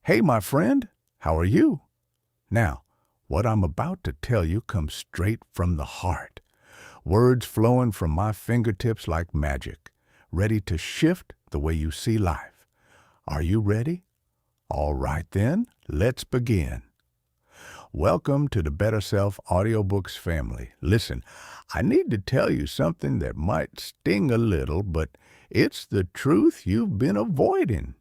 Hey, my friend, how are you? Now, what I'm about to tell you comes straight from the heart. Words flowing from my fingertips like magic, ready to shift the way you see life. Are you ready? All right then, let's begin. Welcome to the Better Self Audiobooks family. Listen, I need to tell you something that might sting a little, but it's the truth you've been avoiding.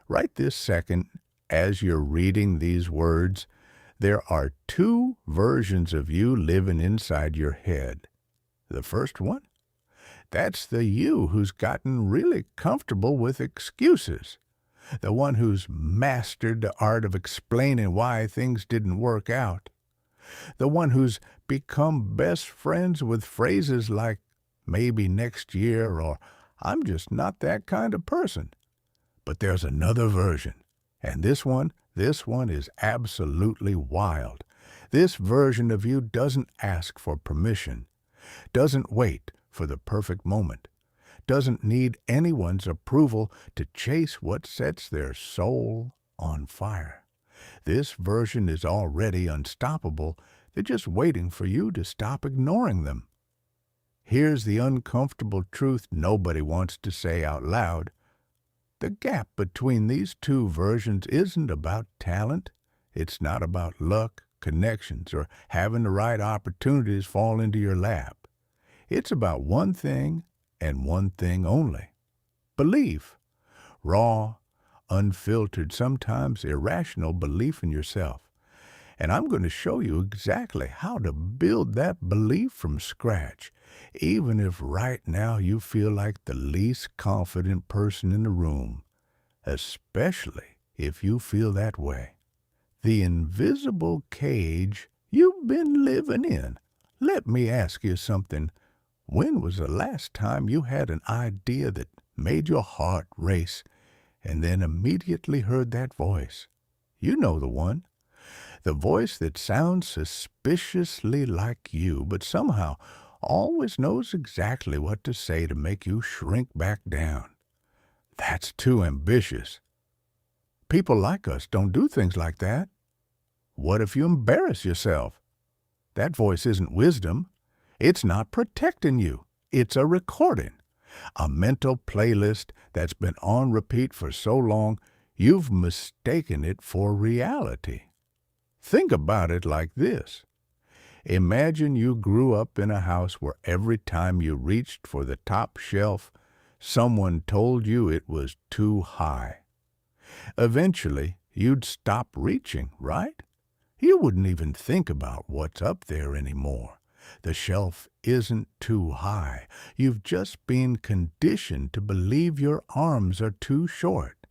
Right this second, as you're reading these words, there are two versions of you living inside your head. The first one, that's the you who's gotten really comfortable with excuses. The one who's mastered the art of explaining why things didn't work out. The one who's become best friends with phrases like, maybe next year, or I'm just not that kind of person. But there's another version, and this one is absolutely wild. This version of you doesn't ask for permission, doesn't wait for the perfect moment, doesn't need anyone's approval to chase what sets their soul on fire. This version is already unstoppable. They're just waiting for you to stop ignoring them. Here's the uncomfortable truth nobody wants to say out loud. The gap between these two versions isn't about talent. It's not about luck, connections, or having the right opportunities fall into your lap. It's about one thing and one thing only: belief. Raw, unfiltered, sometimes irrational belief in yourself. And I'm going to show you exactly how to build that belief from scratch, even if right now you feel like the least confident person in the room, especially if you feel that way. The invisible cage you've been living in. Let me ask you something. When was the last time you had an idea that made your heart race and then immediately heard that voice? You know the one. The voice that sounds suspiciously like you, but somehow always knows exactly what to say to make you shrink back down. That's too ambitious. People like us don't do things like that. What if you embarrass yourself? That voice isn't wisdom. It's not protecting you. It's a recording, a mental playlist that's been on repeat for so long you've mistaken it for reality. Think about it like this. Imagine you grew up in a house where every time you reached for the top shelf, someone told you it was too high. Eventually, you'd stop reaching, right? You wouldn't even think about what's up there anymore. The shelf isn't too high. You've just been conditioned to believe your arms are too short.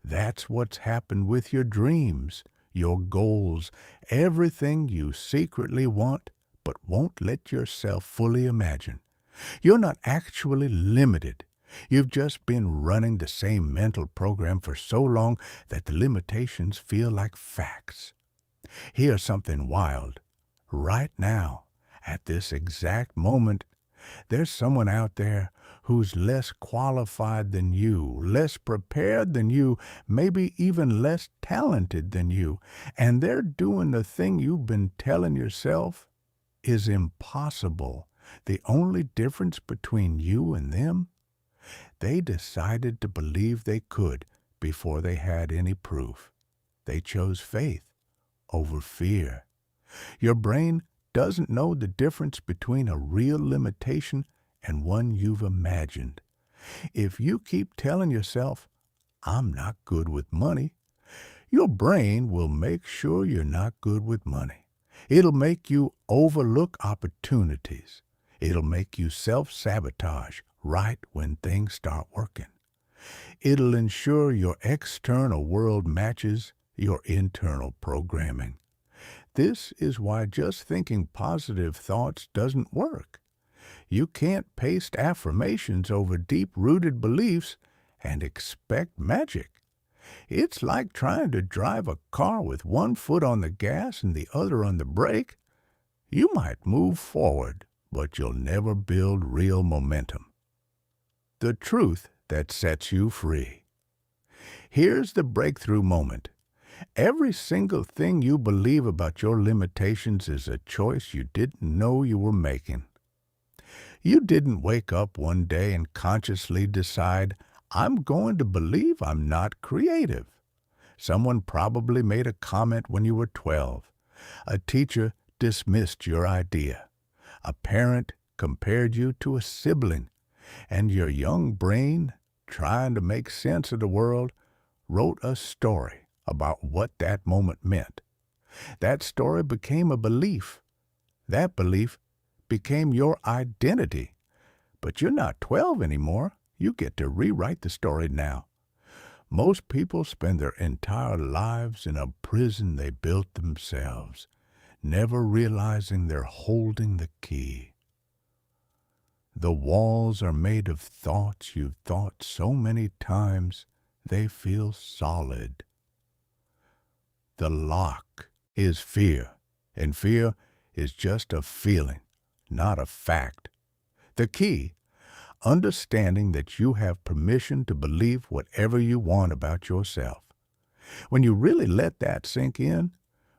That's what's happened with your dreams, your goals, everything you secretly want but won't let yourself fully imagine. You're not actually limited. You've just been running the same mental program for so long that the limitations feel like facts. Here's something wild. Right now, at this exact moment, there's someone out there who's less qualified than you, less prepared than you, maybe even less talented than you, and they're doing the thing you've been telling yourself is impossible. The only difference between you and them? They decided to believe they could before they had any proof. They chose faith over fear. Your brain doesn't know the difference between a real limitation and one you've imagined. If you keep telling yourself, I'm not good with money, your brain will make sure you're not good with money. It'll make you overlook opportunities. It'll make you self-sabotage right when things start working. It'll ensure your external world matches your internal programming. This is why just thinking positive thoughts doesn't work. You can't paste affirmations over deep-rooted beliefs and expect magic. It's like trying to drive a car with one foot on the gas and the other on the brake. You might move forward, but you'll never build real momentum. The truth that sets you free. Here's the breakthrough moment. Every single thing you believe about your limitations is a choice you didn't know you were making. You didn't wake up one day and consciously decide, I'm going to believe I'm not creative. Someone probably made a comment when you were 12. A teacher dismissed your idea. A parent compared you to a sibling. And your young brain, trying to make sense of the world, wrote a story about what that moment meant. That story became a belief. That belief became your identity. But you're not 12 anymore. You get to rewrite the story now. Most people spend their entire lives in a prison they built themselves, never realizing they're holding the key. The walls are made of thoughts you've thought so many times they feel solid. The lock is fear, and fear is just a feeling, not a fact. The key, understanding that you have permission to believe whatever you want about yourself. When you really let that sink in,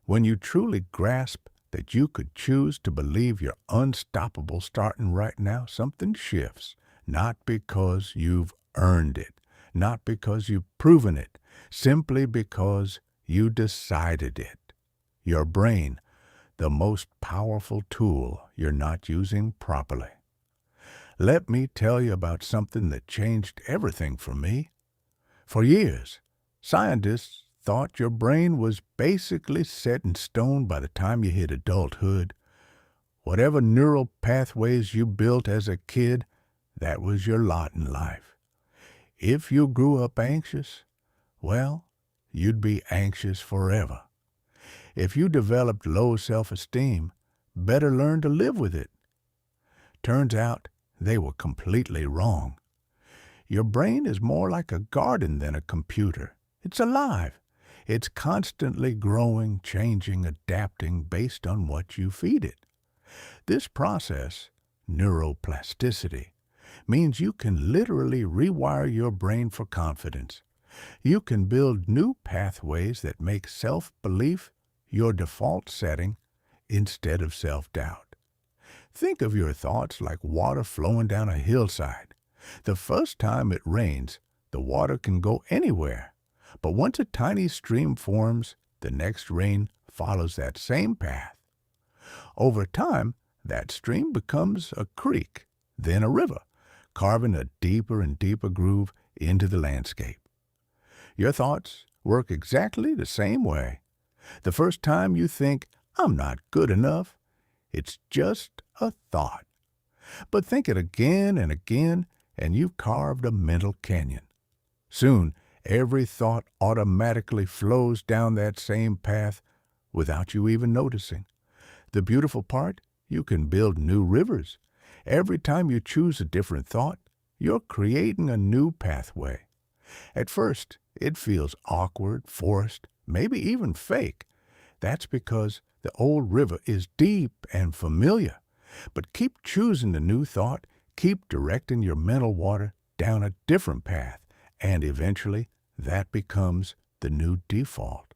when you truly grasp that you could choose to believe you're unstoppable starting right now, something shifts, not because you've earned it, not because you've proven it, simply because you decided it. Your brain, the most powerful tool you're not using properly. Let me tell you about something that changed everything for me. For years, scientists thought your brain was basically set in stone by the time you hit adulthood. Whatever neural pathways you built as a kid, that was your lot in life. If you grew up anxious, well, you'd be anxious forever. If you developed low self-esteem, better learn to live with it. Turns out they were completely wrong. Your brain is more like a garden than a computer. It's alive. It's constantly growing, changing, adapting based on what you feed it. This process, neuroplasticity, means you can literally rewire your brain for confidence. You can build new pathways that make self-belief your default setting instead of self-doubt. Think of your thoughts like water flowing down a hillside. The first time it rains, the water can go anywhere. But once a tiny stream forms, the next rain follows that same path. Over time, that stream becomes a creek, then a river, carving a deeper and deeper groove into the landscape. Your thoughts work exactly the same way. The first time you think, I'm not good enough, it's just a thought. But think it again and again, and you've carved a mental canyon. Soon, every thought automatically flows down that same path without you even noticing. The beautiful part, you can build new rivers. Every time you choose a different thought, you're creating a new pathway. At first, it feels awkward, forced, maybe even fake. That's because the old river is deep and familiar. But keep choosing the new thought, keep directing your mental water down a different path, and eventually that becomes the new default.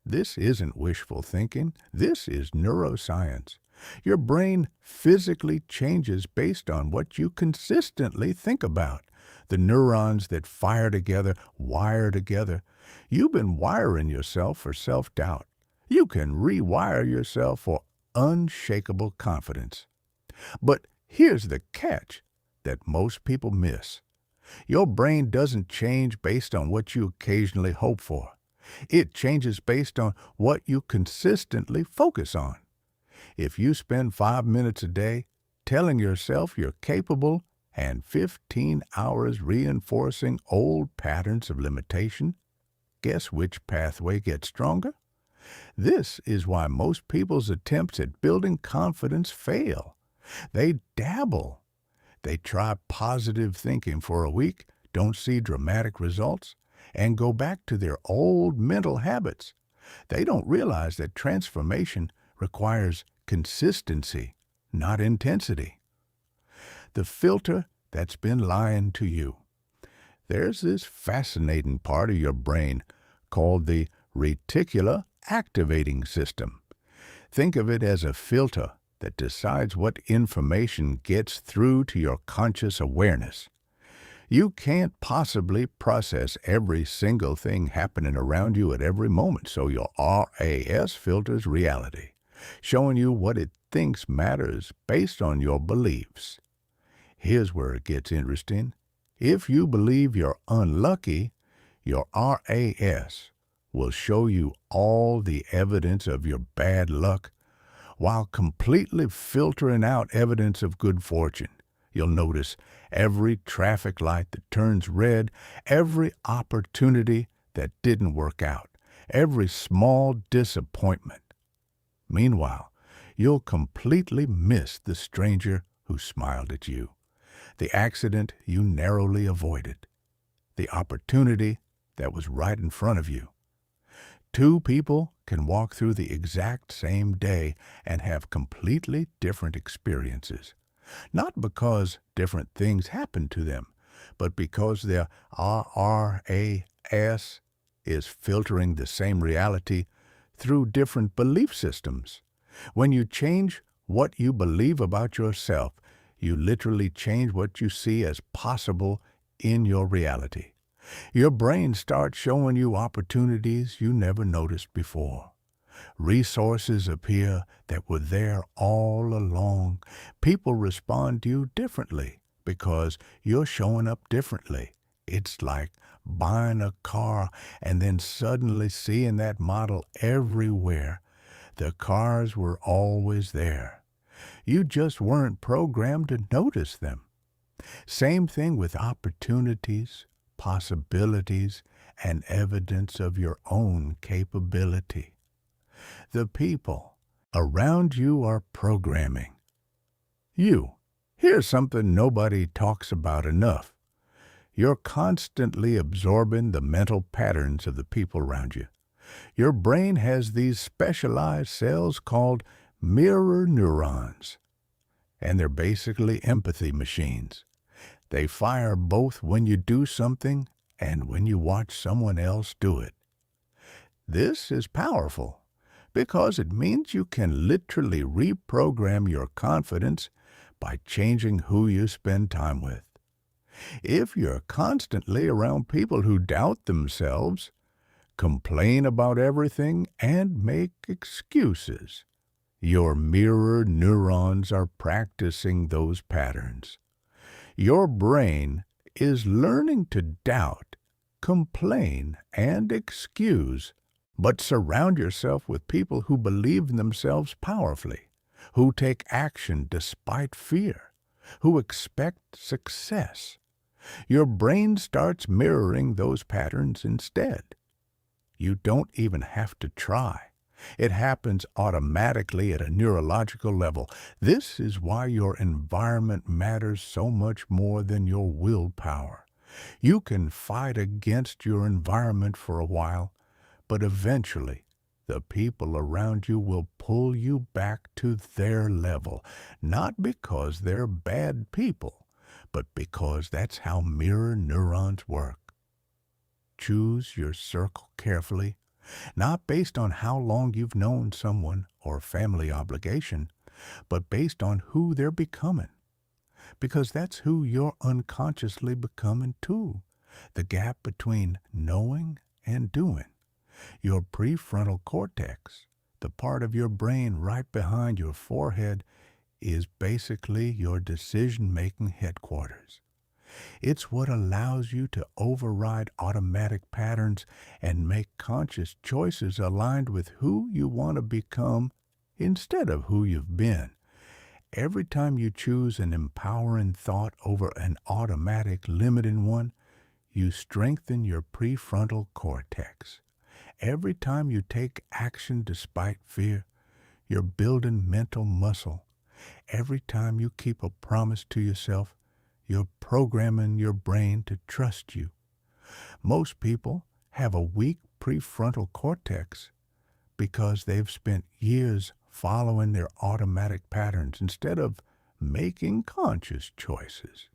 This isn't wishful thinking. This is neuroscience. Your brain physically changes based on what you consistently think about. The neurons that fire together wire together. You've been wiring yourself for self-doubt. You can rewire yourself for unshakable confidence. But here's the catch that most people miss. Your brain doesn't change based on what you occasionally hope for. It changes based on what you consistently focus on. If you spend 5 minutes a day telling yourself you're capable and 15 hours reinforcing old patterns of limitation, guess which pathway gets stronger? This is why most people's attempts at building confidence fail. They dabble. They try positive thinking for a week, don't see dramatic results, and go back to their old mental habits. They don't realize that transformation requires consistency, not intensity. The filter that's been lying to you. There's this fascinating part of your brain called the reticular activating system. Think of it as a filter that decides what information gets through to your conscious awareness. You can't possibly process every single thing happening around you at every moment, so your RAS filters reality, showing you what it thinks matters based on your beliefs. Here's where it gets interesting. If you believe you're unlucky, your RAS will show you all the evidence of your bad luck while completely filtering out evidence of good fortune. You'll notice every traffic light that turns red, every opportunity that didn't work out, every small disappointment. Meanwhile, you'll completely miss the stranger who smiled at you, the accident you narrowly avoided, the opportunity that was right in front of you. Two people can walk through the exact same day and have completely different experiences, not because different things happen to them, but because their RAS is filtering the same reality through different belief systems. When you change what you believe about yourself, you literally change what you see as possible in your reality. Your brain starts showing you opportunities you never noticed before. Resources appear that were there all along. People respond to you differently because you're showing up differently. It's like buying a car and then suddenly seeing that model everywhere. The cars were always there. You just weren't programmed to notice them. Same thing with opportunities, possibilities, and evidence of your own capability. The people around you are programming you. Here's something nobody talks about enough. You're constantly absorbing the mental patterns of the people around you. Your brain has these specialized cells called mirror neurons, and they're basically empathy machines. They fire both when you do something and when you watch someone else do it. This is powerful because it means you can literally reprogram your confidence by changing who you spend time with. If you're constantly around people who doubt themselves, complain about everything, and make excuses, your mirror neurons are practicing those patterns. Your brain is learning to doubt, complain, and excuse, but surround yourself with people who believe in themselves powerfully, who take action despite fear, who expect success. Your brain starts mirroring those patterns instead. You don't even have to try. It happens automatically at a neurological level. This is why your environment matters so much more than your willpower. You can fight against your environment for a while, but eventually the people around you will pull you back to their level, not because they're bad people, but because that's how mirror neurons work. Choose your circle carefully, not based on how long you've known someone or family obligation, but based on who they're becoming. Because that's who you're unconsciously becoming too. The gap between knowing and doing. Your prefrontal cortex, the part of your brain right behind your forehead, is basically your decision-making headquarters. It's what allows you to override automatic patterns and make conscious choices aligned with who you want to become instead of who you've been. Every time you choose an empowering thought over an automatic limiting one, you strengthen your prefrontal cortex. Every time you take action despite fear, you're building mental muscle. Every time you keep a promise to yourself, you're programming your brain to trust you. Most people have a weak prefrontal cortex because they've spent years following their automatic patterns instead of making conscious choices.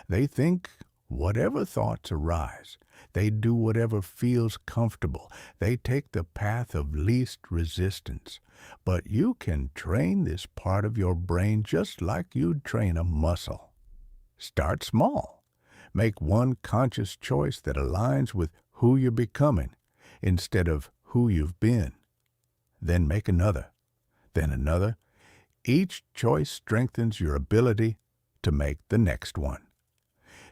They think Whatever thoughts arise, they do whatever feels comfortable. They take the path of least resistance. But you can train this part of your brain just like you'd train a muscle. Start small. Make one conscious choice that aligns with who you're becoming instead of who you've been. Then make another, then another. Each choice strengthens your ability to make the next one.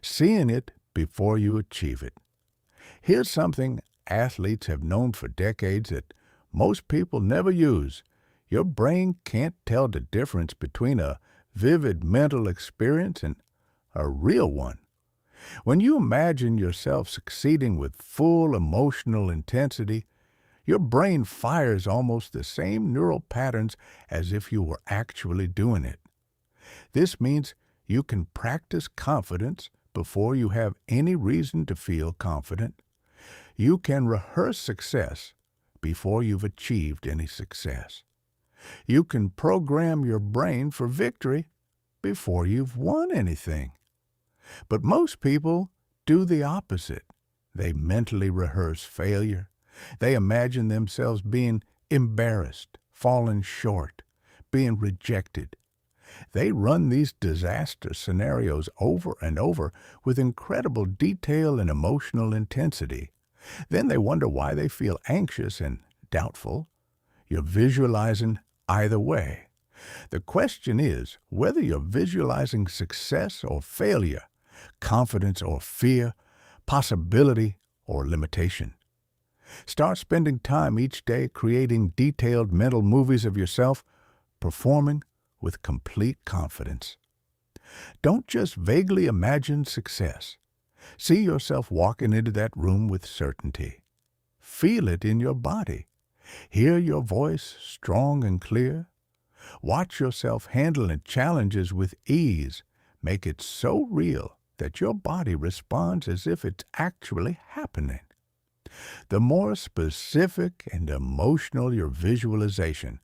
Seeing it before you achieve it. Here's something athletes have known for decades that most people never use. Your brain can't tell the difference between a vivid mental experience and a real one. When you imagine yourself succeeding with full emotional intensity, your brain fires almost the same neural patterns as if you were actually doing it. This means you can practice confidence before you have any reason to feel confident. You can rehearse success before you've achieved any success. You can program your brain for victory before you've won anything. But most people do the opposite. They mentally rehearse failure. They imagine themselves being embarrassed, falling short, being rejected. They run these disaster scenarios over and over with incredible detail and emotional intensity. Then they wonder why they feel anxious and doubtful. You're visualizing either way. The question is whether you're visualizing success or failure, confidence or fear, possibility or limitation. Start spending time each day creating detailed mental movies of yourself, performing with complete confidence. Don't just vaguely imagine success. See yourself walking into that room with certainty. Feel it in your body. Hear your voice strong and clear. Watch yourself handling challenges with ease. Make it so real that your body responds as if it's actually happening. The more specific and emotional your visualization,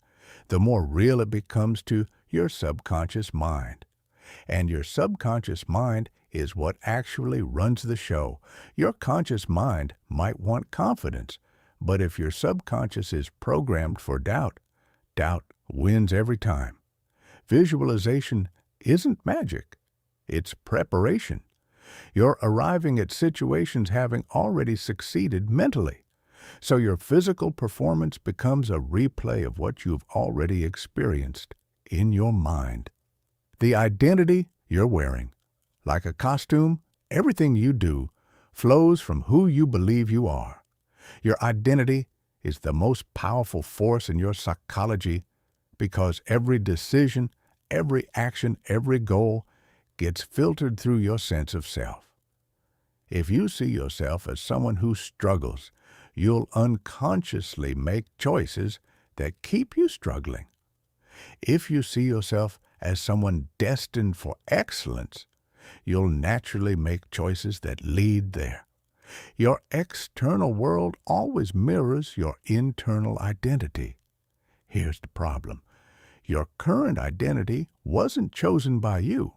the more real it becomes to your subconscious mind. And your subconscious mind is what actually runs the show. Your conscious mind might want confidence, but if your subconscious is programmed for doubt, doubt wins every time. Visualization isn't magic. It's preparation. You're arriving at situations having already succeeded mentally. So your physical performance becomes a replay of what you've already experienced in your mind. The identity you're wearing. Like a costume, everything you do flows from who you believe you are. Your identity is the most powerful force in your psychology because every decision, every action, every goal gets filtered through your sense of self. If you see yourself as someone who struggles, you'll unconsciously make choices that keep you struggling. If you see yourself as someone destined for excellence, you'll naturally make choices that lead there. Your external world always mirrors your internal identity. Here's the problem. Your current identity wasn't chosen by you.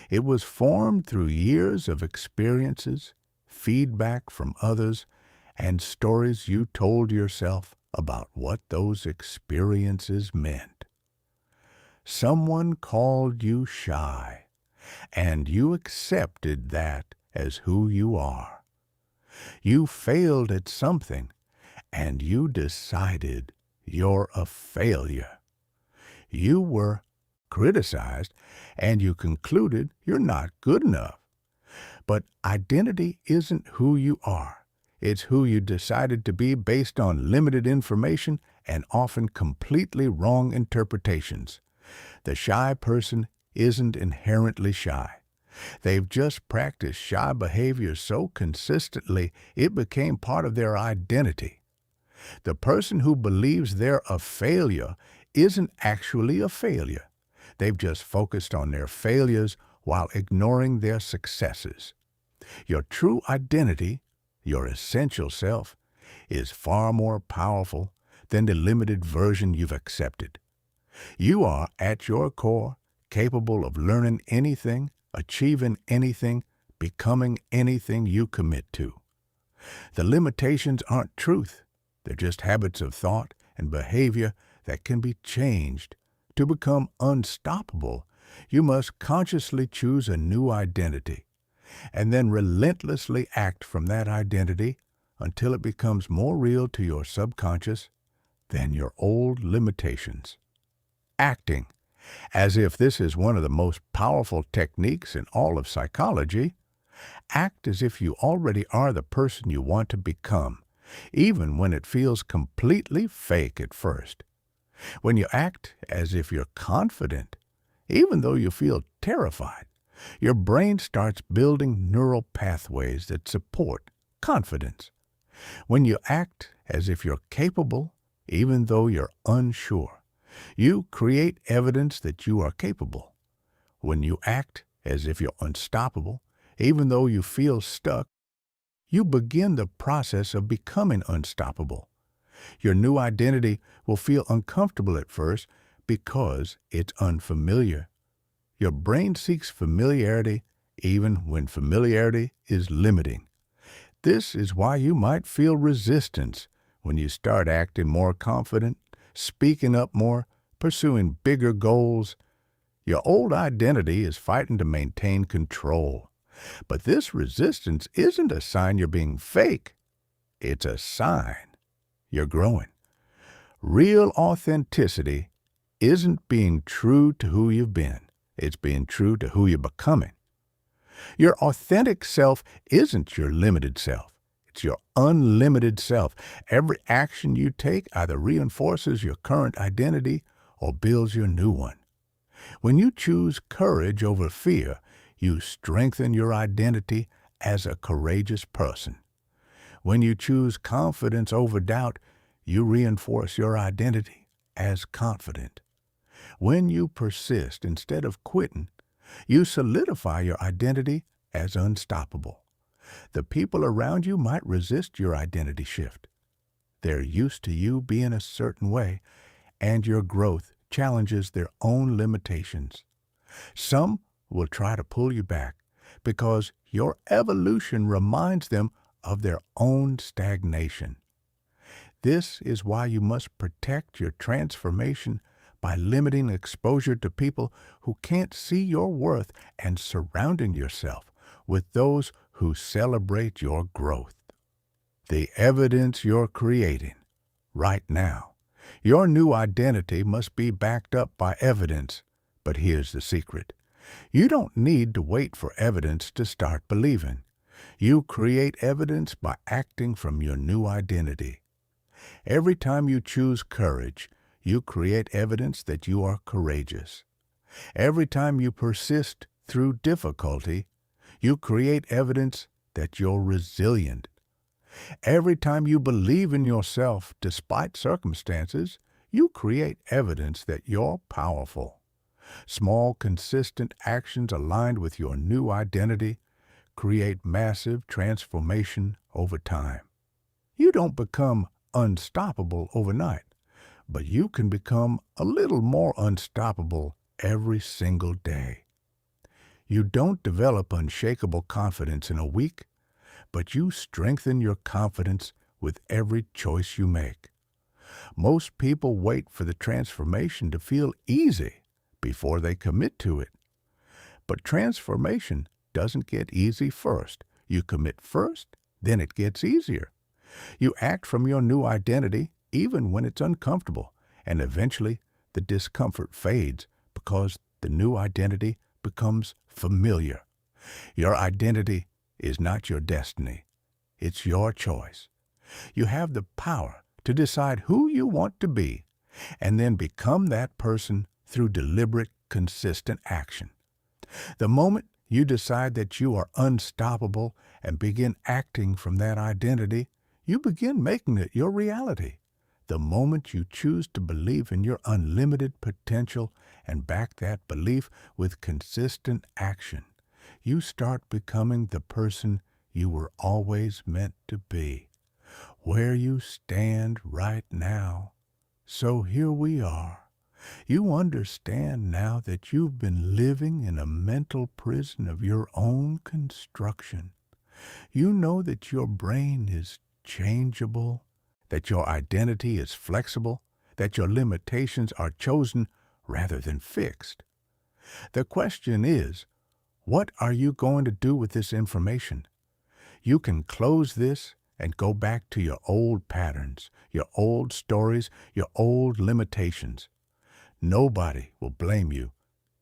It was formed through years of experiences, feedback from others, and stories you told yourself about what those experiences meant. Someone called you shy, and you accepted that as who you are. You failed at something, and you decided you're a failure. You were criticized, and you concluded you're not good enough. But identity isn't who you are. It's who you decided to be based on limited information and often completely wrong interpretations. The shy person isn't inherently shy. They've just practiced shy behavior so consistently it became part of their identity. The person who believes they're a failure isn't actually a failure. They've just focused on their failures while ignoring their successes. Your true identity, your essential self, is far more powerful than the limited version you've accepted. You are, at your core, capable of learning anything, achieving anything, becoming anything you commit to. The limitations aren't truth. They're just habits of thought and behavior that can be changed. To become unstoppable, you must consciously choose a new identity and then relentlessly act from that identity until it becomes more real to your subconscious than your old limitations. Acting, as if this is one of the most powerful techniques in all of psychology. Act as if you already are the person you want to become, even when it feels completely fake at first. When you act as if you're confident, even though you feel terrified, your brain starts building neural pathways that support confidence. When you act as if you're capable, even though you're unsure, you create evidence that you are capable. When you act as if you're unstoppable, even though you feel stuck, you begin the process of becoming unstoppable. Your new identity will feel uncomfortable at first because it's unfamiliar. Your brain seeks familiarity even when familiarity is limiting. This is why you might feel resistance when you start acting more confident, speaking up more, pursuing bigger goals. Your old identity is fighting to maintain control. But this resistance isn't a sign you're being fake. It's a sign you're growing. Real authenticity isn't being true to who you've been. It's being true to who you're becoming. Your authentic self isn't your limited self. It's your unlimited self. Every action you take either reinforces your current identity or builds your new one. When you choose courage over fear, you strengthen your identity as a courageous person. When you choose confidence over doubt, you reinforce your identity as confident. When you persist instead of quitting, you solidify your identity as unstoppable. The people around you might resist your identity shift. They're used to you being a certain way, and your growth challenges their own limitations. Some will try to pull you back because your evolution reminds them of their own stagnation. This is why you must protect your transformation by limiting exposure to people who can't see your worth and surrounding yourself with those who celebrate your growth. The evidence you're creating right now. Your new identity must be backed up by evidence. But here's the secret. You don't need to wait for evidence to start believing. You create evidence by acting from your new identity. Every time you choose courage, you create evidence that you are courageous. Every time you persist through difficulty, you create evidence that you're resilient. Every time you believe in yourself despite circumstances, you create evidence that you're powerful. Small, consistent actions aligned with your new identity create massive transformation over time. You don't become unstoppable overnight, but you can become a little more unstoppable every single day. You don't develop unshakable confidence in a week, but you strengthen your confidence with every choice you make. Most people wait for the transformation to feel easy before they commit to it. But transformation doesn't get easy first. You commit first, then it gets easier. You act from your new identity even when it's uncomfortable, and eventually the discomfort fades because the new identity becomes familiar. Your identity is not your destiny. It's your choice. You have the power to decide who you want to be and then become that person through deliberate, consistent action. The moment you decide that you are unstoppable and begin acting from that identity, you begin making it your reality. The moment you choose to believe in your unlimited potential and back that belief with consistent action, you start becoming the person you were always meant to be. Where you stand right now. So here we are. You understand now that you've been living in a mental prison of your own construction. You know that your brain is changeable, that your identity is flexible, that your limitations are chosen rather than fixed. The question is, what are you going to do with this information? You can close this and go back to your old patterns, your old stories, your old limitations. Nobody will blame you.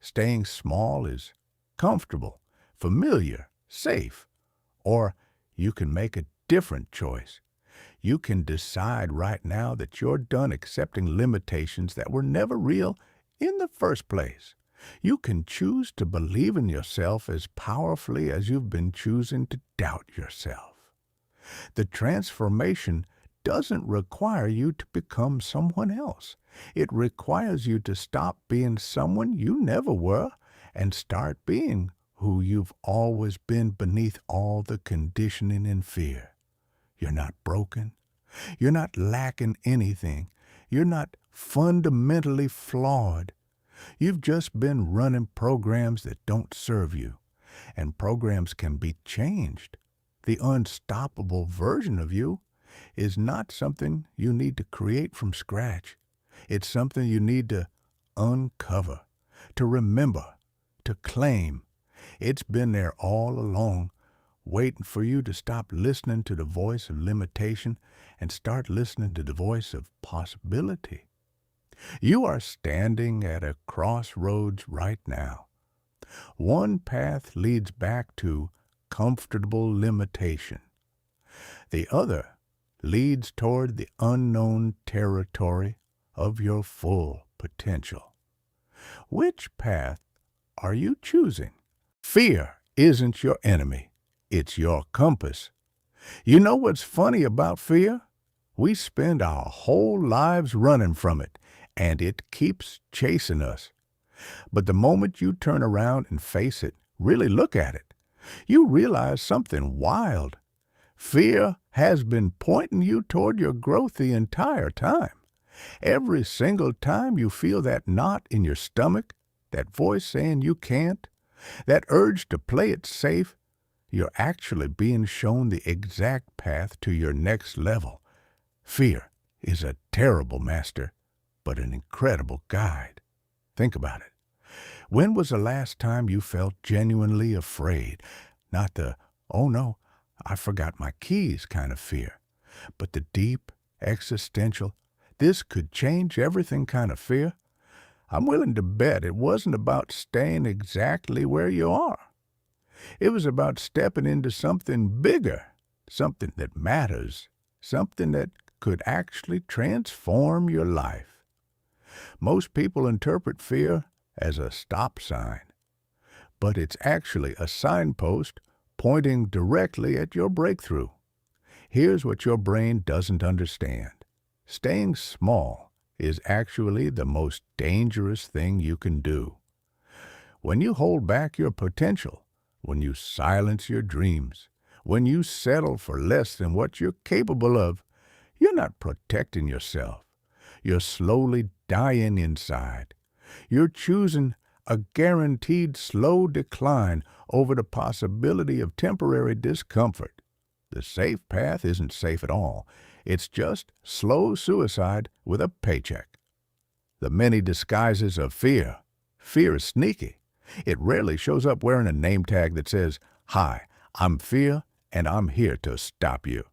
Staying small is comfortable, familiar, safe. Or you can make a different choice. You can decide right now that you're done accepting limitations that were never real in the first place. You can choose to believe in yourself as powerfully as you've been choosing to doubt yourself. The transformation doesn't require you to become someone else. It requires you to stop being someone you never were and start being who you've always been beneath all the conditioning and fear. You're not broken. You're not lacking anything. You're not fundamentally flawed. You've just been running programs that don't serve you, and programs can be changed. The unstoppable version of you is not something you need to create from scratch. It's something you need to uncover, to remember, to claim. It's been there all along, waiting for you to stop listening to the voice of limitation and start listening to the voice of possibility. You are standing at a crossroads right now. One path leads back to comfortable limitation. The other leads toward the unknown territory of your full potential. Which path are you choosing? Fear isn't your enemy. It's your compass. You know what's funny about fear? We spend our whole lives running from it, and it keeps chasing us. But the moment you turn around and face it, really look at it, you realize something wild. Fear has been pointing you toward your growth the entire time. Every single time you feel that knot in your stomach, that voice saying you can't, that urge to play it safe, you're actually being shown the exact path to your next level. Fear is a terrible master, but an incredible guide. Think about it. When was the last time you felt genuinely afraid? Not the, oh no, I forgot my keys kind of fear, but the deep, existential, this could change everything kind of fear. I'm willing to bet it wasn't about staying exactly where you are. It was about stepping into something bigger, something that matters, something that could actually transform your life. Most people interpret fear as a stop sign, but it's actually a signpost pointing directly at your breakthrough. Here's what your brain doesn't understand. Staying small is actually the most dangerous thing you can do. When you hold back your potential, when you silence your dreams, when you settle for less than what you're capable of, you're not protecting yourself. You're slowly dying inside. You're choosing a guaranteed slow decline over the possibility of temporary discomfort. The safe path isn't safe at all. It's just slow suicide with a paycheck. The many disguises of fear. Fear is sneaky. It rarely shows up wearing a name tag that says, "Hi, I'm fear, and I'm here to stop you."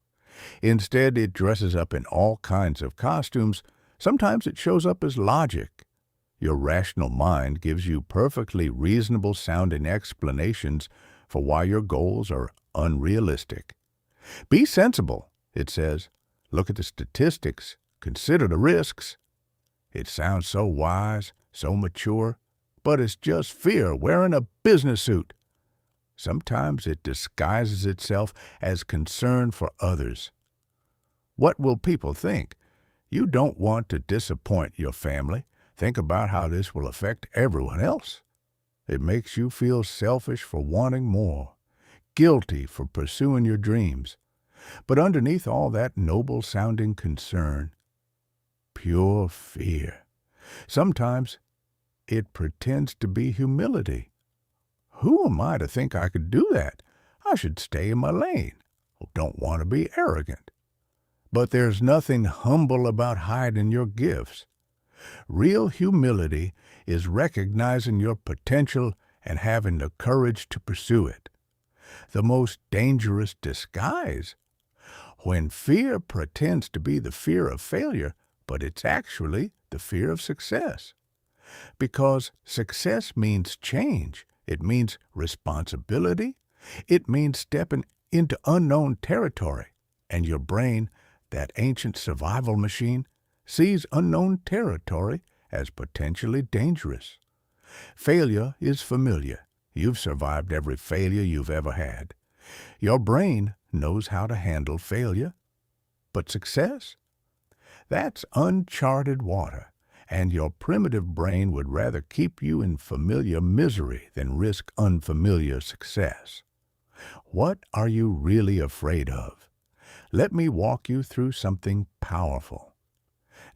Instead, it dresses up in all kinds of costumes. Sometimes it shows up as logic. Your rational mind gives you perfectly reasonable-sounding explanations for why your goals are unrealistic. Be sensible, it says. Look at the statistics. Consider the risks. It sounds so wise, so mature, but it's just fear wearing a business suit. Sometimes it disguises itself as concern for others. What will people think? You don't want to disappoint your family. Think about how this will affect everyone else. It makes you feel selfish for wanting more, guilty for pursuing your dreams. But underneath all that noble-sounding concern, pure fear. Sometimes it pretends to be humility. Who am I to think I could do that? I should stay in my lane. Don't want to be arrogant. But there's nothing humble about hiding your gifts. Real humility is recognizing your potential and having the courage to pursue it. The most dangerous disguise, when fear pretends to be the fear of failure, but it's actually the fear of success. Because success means change. It means responsibility. It means stepping into unknown territory. And your brain, that ancient survival machine, sees unknown territory as potentially dangerous. Failure is familiar. You've survived every failure you've ever had. Your brain knows how to handle failure. But success? That's uncharted water, and your primitive brain would rather keep you in familiar misery than risk unfamiliar success. What are you really afraid of? Let me walk you through something powerful.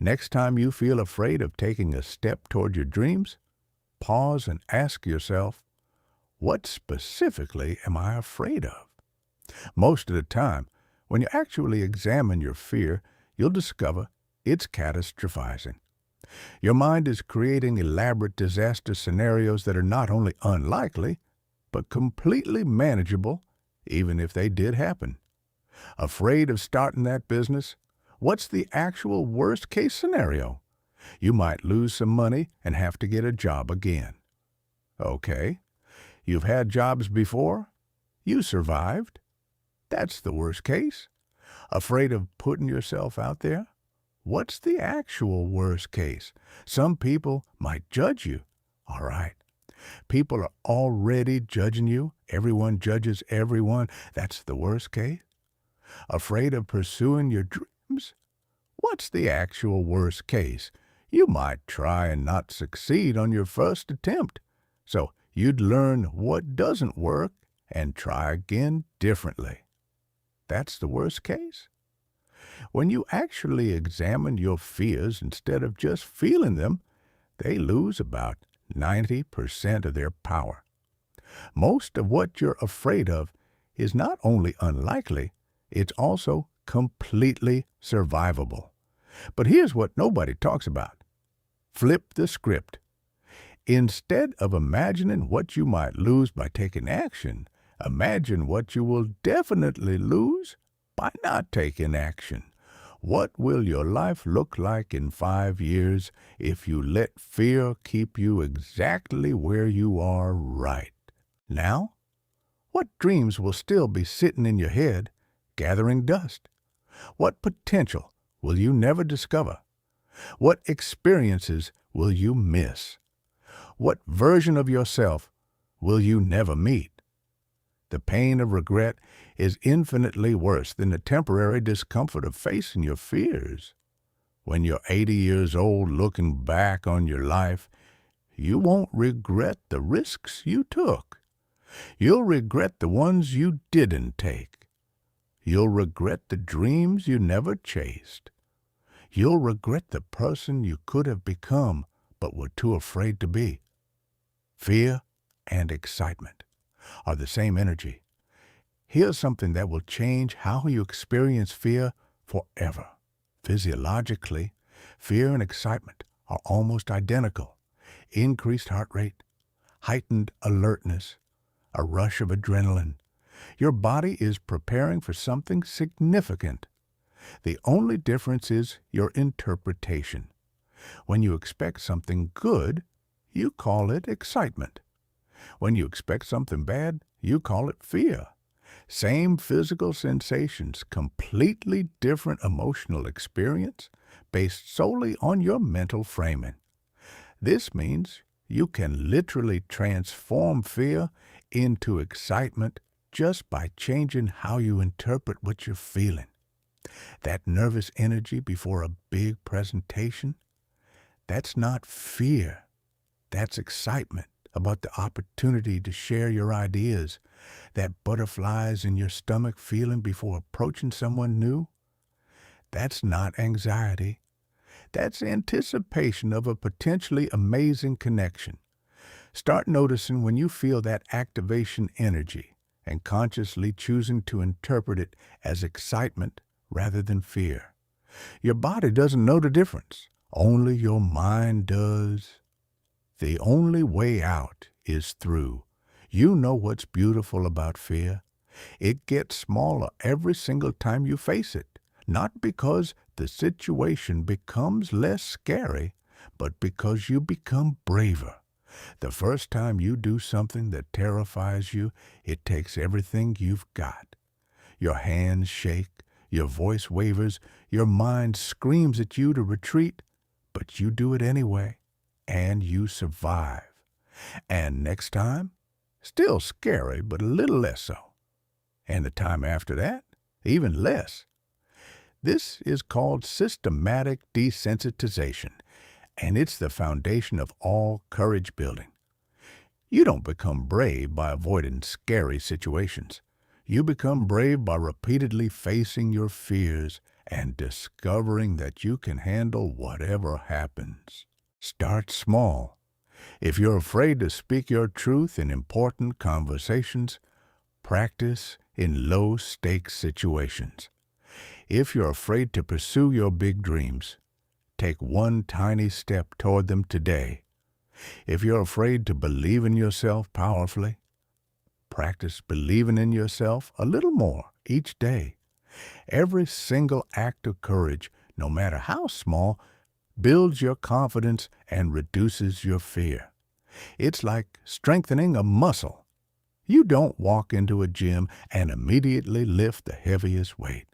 Next time you feel afraid of taking a step toward your dreams, pause and ask yourself, what specifically am I afraid of? Most of the time, when you actually examine your fear, you'll discover it's catastrophizing. Your mind is creating elaborate disaster scenarios that are not only unlikely, but completely manageable, even if they did happen. Afraid of starting that business? What's the actual worst-case scenario? You might lose some money and have to get a job again. Okay. You've had jobs before? You survived. That's the worst case. Afraid of putting yourself out there? What's the actual worst case? Some people might judge you. All right. People are already judging you. Everyone judges everyone. That's the worst case. Afraid of pursuing your dreams? What's the actual worst case? You might try and not succeed on your first attempt. So you'd learn what doesn't work and try again differently. That's the worst case. When you actually examine your fears instead of just feeling them, they lose about 90% of their power. Most of what you're afraid of is not only unlikely, it's also completely survivable. But here's what nobody talks about. Flip the script. Instead of imagining what you might lose by taking action, imagine what you will definitely lose by not taking action. What will your life look like in 5 years if you let fear keep you exactly where you are right now? What dreams will still be sitting in your head, gathering dust? What potential will you never discover? What experiences will you miss? What version of yourself will you never meet? The pain of regret is infinitely worse than the temporary discomfort of facing your fears. When you're 80 years old looking back on your life, you won't regret the risks you took. You'll regret the ones you didn't take. You'll regret the dreams you never chased. You'll regret the person you could have become but were too afraid to be. Fear and excitement are the same energy. Here's something that will change how you experience fear forever. Physiologically, fear and excitement are almost identical. Increased heart rate, heightened alertness, a rush of adrenaline. Your body is preparing for something significant. The only difference is your interpretation. When you expect something good, you call it excitement. When you expect something bad, you call it fear. Same physical sensations, completely different emotional experience based solely on your mental framing. This means you can literally transform fear into excitement just by changing how you interpret what you're feeling. That nervous energy before a big presentation, that's not fear. That's excitement about the opportunity to share your ideas. That butterflies in your stomach feeling before approaching someone new, that's not anxiety. That's anticipation of a potentially amazing connection. Start noticing when you feel that activation energy and consciously choosing to interpret it as excitement rather than fear. Your body doesn't know the difference. Only your mind does. The only way out is through. You know what's beautiful about fear? It gets smaller every single time you face it, not because the situation becomes less scary, but because you become braver. The first time you do something that terrifies you, it takes everything you've got. Your hands shake, your voice wavers, your mind screams at you to retreat, but you do it anyway, and you survive. And next time, still scary, but a little less so. And the time after that, even less. This is called systematic desensitization, and it's the foundation of all courage building. You don't become brave by avoiding scary situations. You become brave by repeatedly facing your fears and discovering that you can handle whatever happens. Start small. If you're afraid to speak your truth in important conversations, practice in low-stakes situations. If you're afraid to pursue your big dreams, take one tiny step toward them today. If you're afraid to believe in yourself powerfully, practice believing in yourself a little more each day. Every single act of courage, no matter how small, builds your confidence and reduces your fear. It's like strengthening a muscle. You don't walk into a gym and immediately lift the heaviest weight.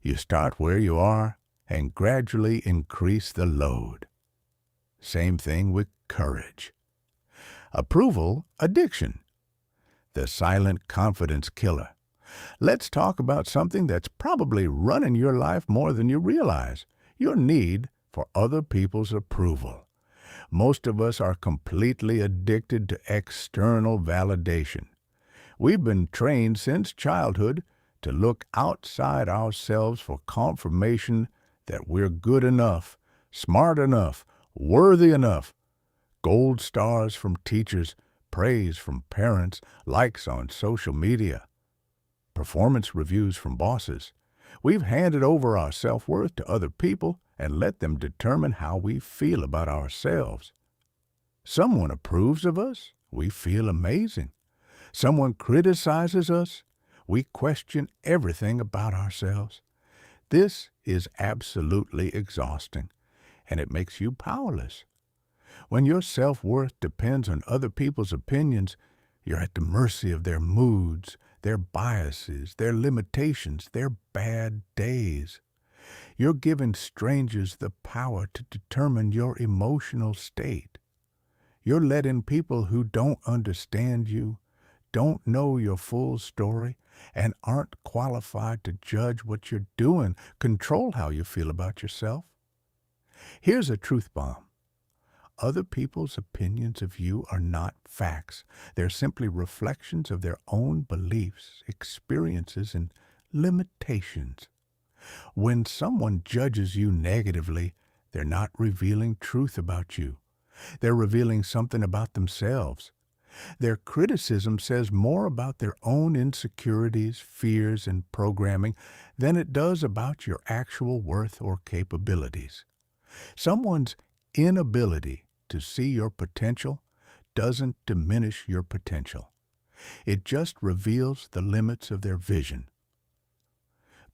You start where you are and gradually increase the load. Same thing with courage. Approval addiction. The silent confidence killer. Let's talk about something that's probably running your life more than you realize. Your need for other people's approval. Most of us are completely addicted to external validation. We've been trained since childhood to look outside ourselves for confirmation that we're good enough, smart enough, worthy enough. Gold stars from teachers, praise from parents, likes on social media, performance reviews from bosses. We've handed over our self-worth to other people and let them determine how we feel about ourselves. Someone approves of us, we feel amazing. Someone criticizes us, we question everything about ourselves. This is absolutely exhausting, and it makes you powerless. When your self-worth depends on other people's opinions, you're at the mercy of their moods, their biases, their limitations, their bad days. You're giving strangers the power to determine your emotional state. You're letting people who don't understand you, don't know your full story, and aren't qualified to judge what you're doing, control how you feel about yourself. Here's a truth bomb. Other people's opinions of you are not facts. They're simply reflections of their own beliefs, experiences, and limitations. When someone judges you negatively, they're not revealing truth about you. They're revealing something about themselves. Their criticism says more about their own insecurities, fears, and programming than it does about your actual worth or capabilities. Someone's inability to see your potential doesn't diminish your potential. It just reveals the limits of their vision.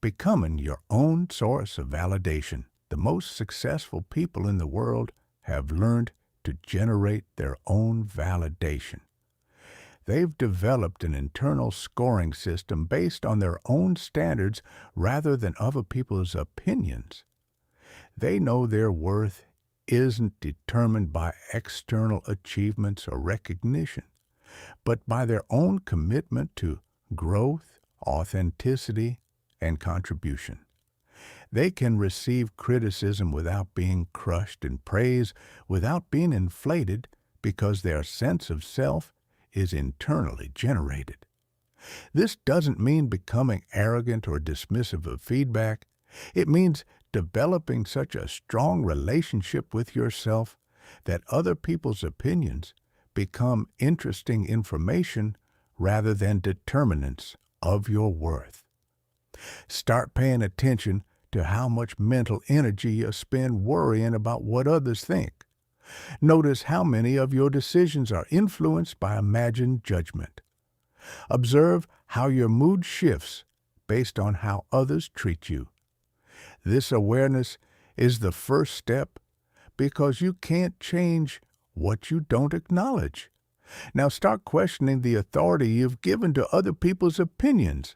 Becoming your own source of validation. The most successful people in the world have learned to generate their own validation. They've developed an internal scoring system based on their own standards rather than other people's opinions. They know their worth isn't determined by external achievements or recognition, but by their own commitment to growth, authenticity, and contribution. They can receive criticism without being crushed and praise without being inflated because their sense of self is internally generated. This doesn't mean becoming arrogant or dismissive of feedback. It means developing such a strong relationship with yourself that other people's opinions become interesting information rather than determinants of your worth. Start paying attention to how much mental energy you spend worrying about what others think. Notice how many of your decisions are influenced by imagined judgment. Observe how your mood shifts based on how others treat you. This awareness is the first step because you can't change what you don't acknowledge. Now start questioning the authority you've given to other people's opinions.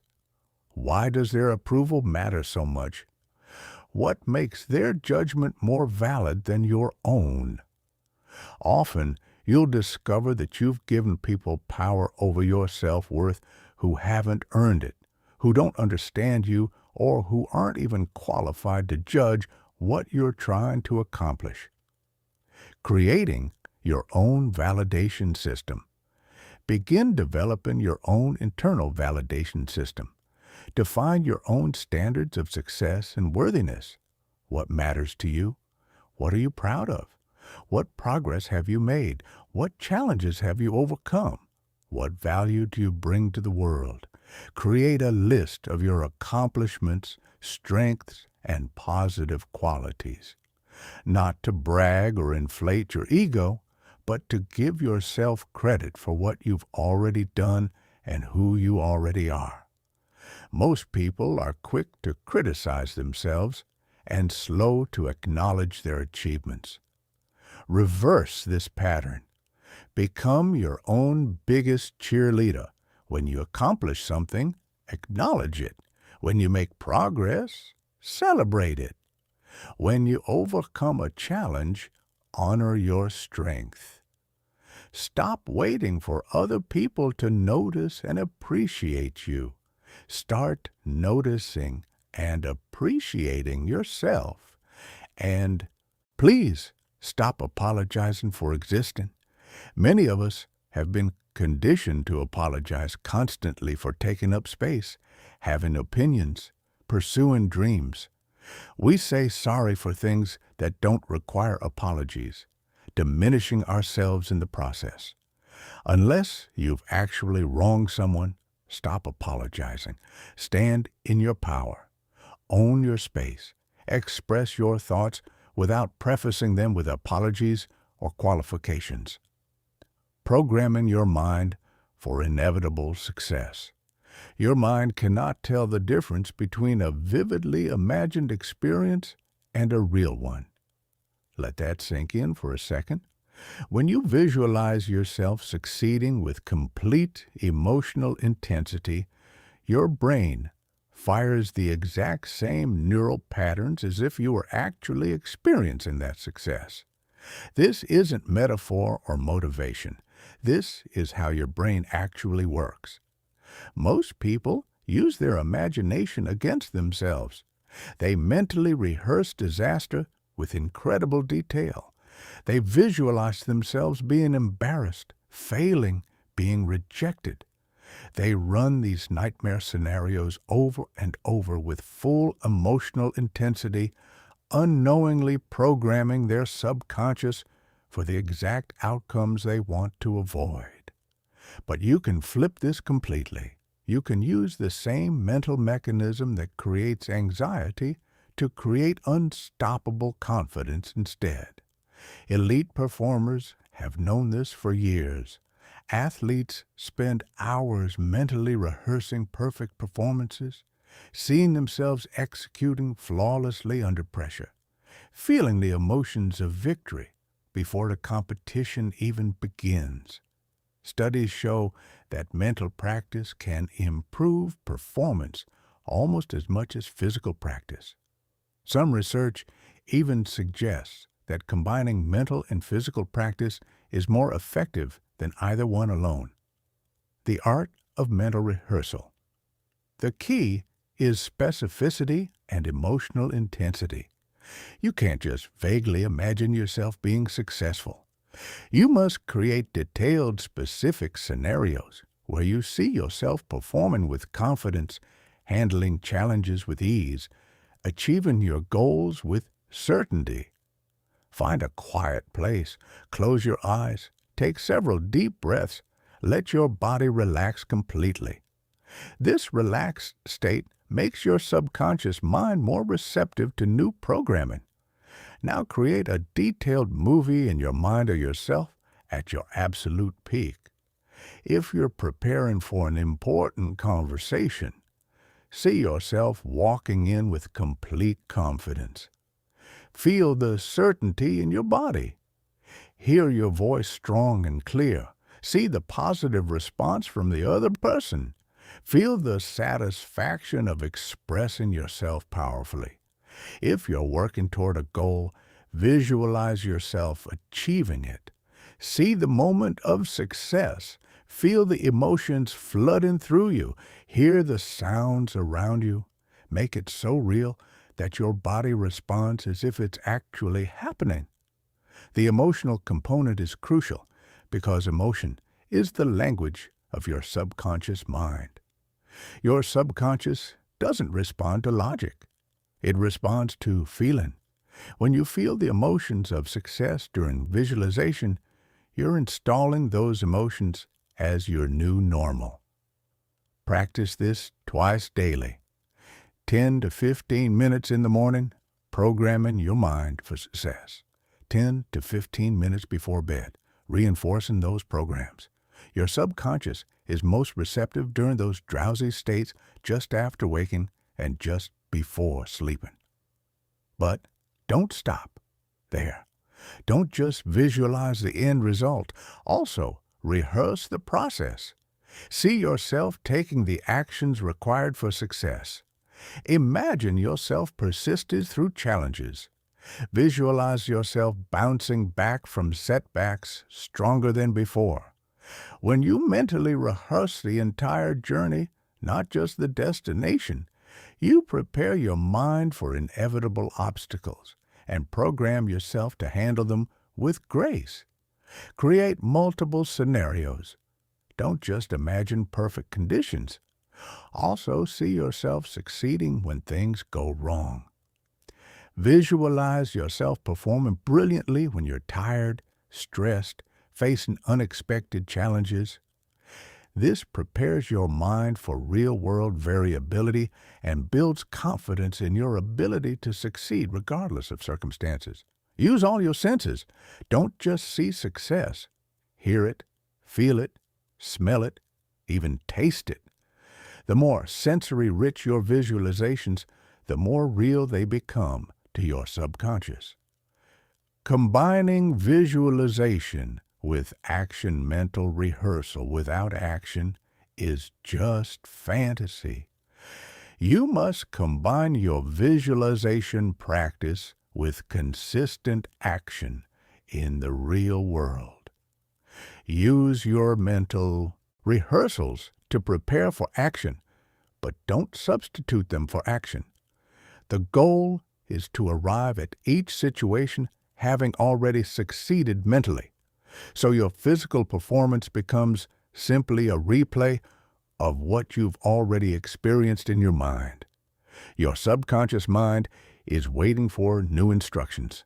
Why does their approval matter so much? What makes their judgment more valid than your own? Often, you'll discover that you've given people power over your self-worth who haven't earned it, who don't understand you, or who aren't even qualified to judge what you're trying to accomplish. Creating your own validation system. Begin developing your own internal validation system. Define your own standards of success and worthiness. What matters to you? What are you proud of? What progress have you made? What challenges have you overcome? What value do you bring to the world? Create a list of your accomplishments, strengths, and positive qualities. Not to brag or inflate your ego, but to give yourself credit for what you've already done and who you already are. Most people are quick to criticize themselves and slow to acknowledge their achievements. Reverse this pattern. Become your own biggest cheerleader. When you accomplish something, acknowledge it. When you make progress, celebrate it. When you overcome a challenge, honor your strength. Stop waiting for other people to notice and appreciate you. Start noticing and appreciating yourself. And please stop apologizing for existing. Many of us have been conditioned to apologize constantly for taking up space, having opinions, pursuing dreams. We say sorry for things that don't require apologies, diminishing ourselves in the process. Unless you've actually wronged someone, stop apologizing. Stand in your power. Own your space. Express your thoughts without prefacing them with apologies or qualifications. Programming your mind for inevitable success. Your mind cannot tell the difference between a vividly imagined experience and a real one. Let that sink in for a second. When you visualize yourself succeeding with complete emotional intensity, your brain fires the exact same neural patterns as if you were actually experiencing that success. This isn't metaphor or motivation. This is how your brain actually works. Most people use their imagination against themselves. They mentally rehearse disaster with incredible detail. They visualize themselves being embarrassed, failing, being rejected. They run these nightmare scenarios over and over with full emotional intensity, unknowingly programming their subconscious for the exact outcomes they want to avoid. But you can flip this completely. You can use the same mental mechanism that creates anxiety to create unstoppable confidence instead. Elite performers have known this for years. Athletes spend hours mentally rehearsing perfect performances, seeing themselves executing flawlessly under pressure, feeling the emotions of victory before the competition even begins. Studies show that mental practice can improve performance almost as much as physical practice. Some research even suggests that combining mental and physical practice is more effective than either one alone. The art of mental rehearsal. The key is specificity and emotional intensity. You can't just vaguely imagine yourself being successful. You must create detailed, specific scenarios where you see yourself performing with confidence, handling challenges with ease, achieving your goals with certainty. Find a quiet place, close your eyes, take several deep breaths, let your body relax completely. This relaxed state makes your subconscious mind more receptive to new programming. Now create a detailed movie in your mind of yourself at your absolute peak. If you're preparing for an important conversation, see yourself walking in with complete confidence. Feel the certainty in your body. Hear your voice strong and clear. See the positive response from the other person. Feel the satisfaction of expressing yourself powerfully. If you're working toward a goal, visualize yourself achieving it. See the moment of success. Feel the emotions flooding through you. Hear the sounds around you. Make it so real that your body responds as if it's actually happening. The emotional component is crucial because emotion is the language of your subconscious mind. Your subconscious doesn't respond to logic. It responds to feeling. When you feel the emotions of success during visualization, you're installing those emotions as your new normal. Practice this twice daily. 10 to 15 minutes in the morning, programming your mind for success. 10 to 15 minutes before bed, reinforcing those programs. Your subconscious is most receptive during those drowsy states just after waking and just before sleeping. But don't stop there. Don't just visualize the end result. Also, rehearse the process. See yourself taking the actions required for success. Imagine yourself persisted through challenges. Visualize yourself bouncing back from setbacks stronger than before. When you mentally rehearse the entire journey, not just the destination, you prepare your mind for inevitable obstacles and program yourself to handle them with grace. Create multiple scenarios. Don't just imagine perfect conditions. Also, see yourself succeeding when things go wrong. Visualize yourself performing brilliantly when you're tired, stressed, facing unexpected challenges. This prepares your mind for real-world variability and builds confidence in your ability to succeed regardless of circumstances. Use all your senses. Don't just see success. Hear it, feel it, smell it, even taste it. The more sensory-rich your visualizations, the more real they become to your subconscious. Combining visualization with action mental rehearsal without action is just fantasy. You must combine your visualization practice with consistent action in the real world. Use your mental rehearsals to prepare for action, but don't substitute them for action. The goal is to arrive at each situation having already succeeded mentally, so your physical performance becomes simply a replay of what you've already experienced in your mind. Your subconscious mind is waiting for new instructions.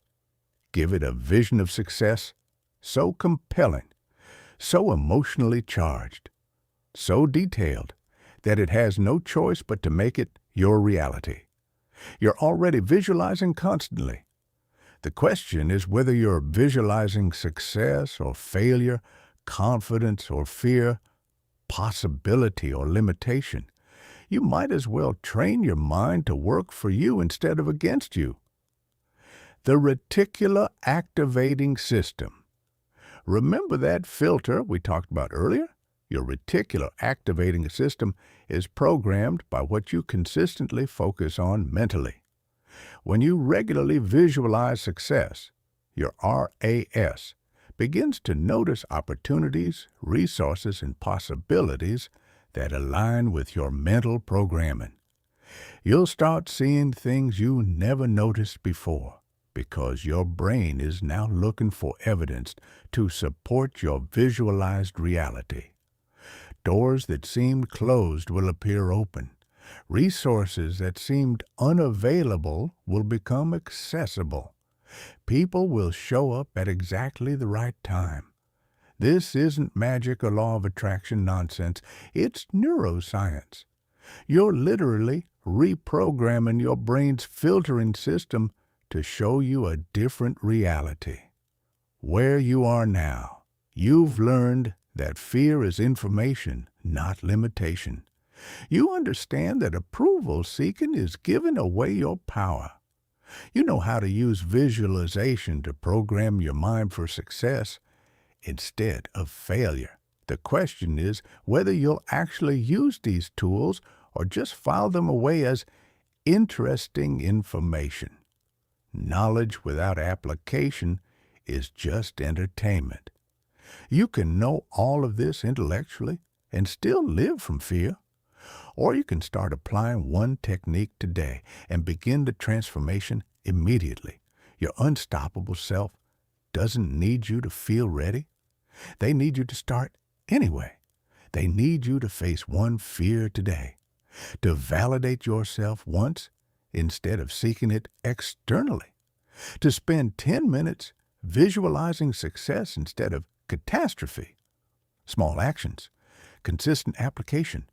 Give it a vision of success so compelling, so emotionally charged, so detailed that it has no choice but to make it your reality. You're already visualizing constantly. The question is whether you're visualizing success or failure, confidence or fear, possibility or limitation. You might as well train your mind to work for you instead of against you. The reticular activating system. Remember that filter we talked about earlier? Your reticular activating system is programmed by what you consistently focus on mentally. When you regularly visualize success, your RAS begins to notice opportunities, resources, and possibilities that align with your mental programming. You'll start seeing things you never noticed before because your brain is now looking for evidence to support your visualized reality. Doors that seemed closed will appear open. Resources that seemed unavailable will become accessible. People will show up at exactly the right time. This isn't magic or law of attraction nonsense. It's neuroscience. You're literally reprogramming your brain's filtering system to show you a different reality. Where you are now, you've learned that fear is information, not limitation. You understand that approval seeking is giving away your power. You know how to use visualization to program your mind for success instead of failure. The question is whether you'll actually use these tools or just file them away as interesting information. Knowledge without application is just entertainment. You can know all of this intellectually and still live from fear. Or you can start applying one technique today and begin the transformation immediately. Your unstoppable self doesn't need you to feel ready. They need you to start anyway. They need you to face one fear today, to validate yourself once instead of seeking it externally, to spend 10 minutes visualizing success instead of catastrophe. Small actions, consistent application,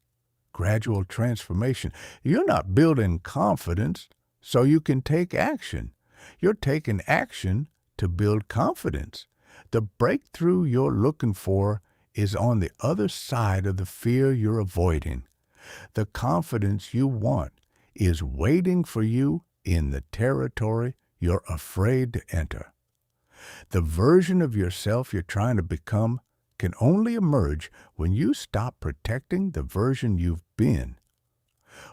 gradual transformation. You're not building confidence so you can take action. You're taking action to build confidence. The breakthrough you're looking for is on the other side of the fear you're avoiding. The confidence you want is waiting for you in the territory you're afraid to enter. The version of yourself you're trying to become can only emerge when you stop protecting the version you've been.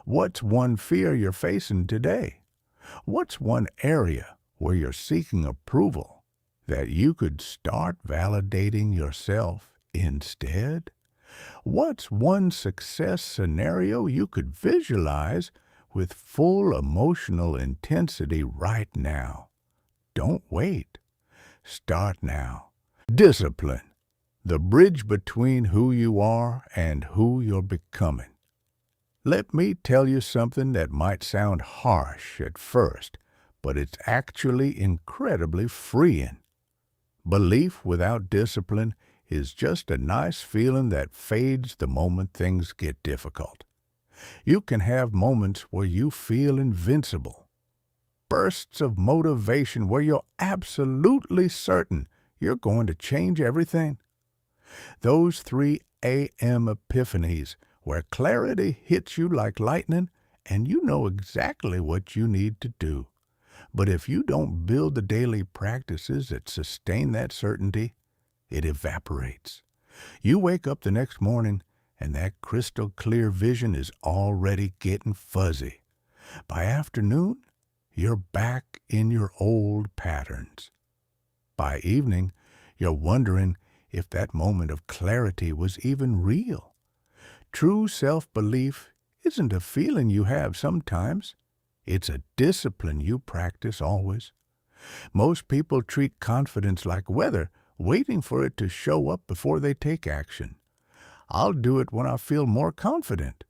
What's one fear you're facing today? What's one area where you're seeking approval that you could start validating yourself instead? What's one success scenario you could visualize with full emotional intensity right now? Don't wait. Start now. Discipline, the bridge between who you are and who you're becoming. Let me tell you something that might sound harsh at first, but it's actually incredibly freeing. Belief without discipline is just a nice feeling that fades the moment things get difficult. You can have moments where you feel invincible, bursts of motivation where you're absolutely certain you're going to change everything. Those 3 a.m. epiphanies where clarity hits you like lightning and you know exactly what you need to do. But if you don't build the daily practices that sustain that certainty, it evaporates. You wake up the next morning and that crystal clear vision is already getting fuzzy. By afternoon, you're back in your old patterns. By evening, you're wondering if that moment of clarity was even real. True self-belief isn't a feeling you have sometimes. It's a discipline you practice always. Most people treat confidence like weather, waiting for it to show up before they take action. I'll do it when I feel more confident.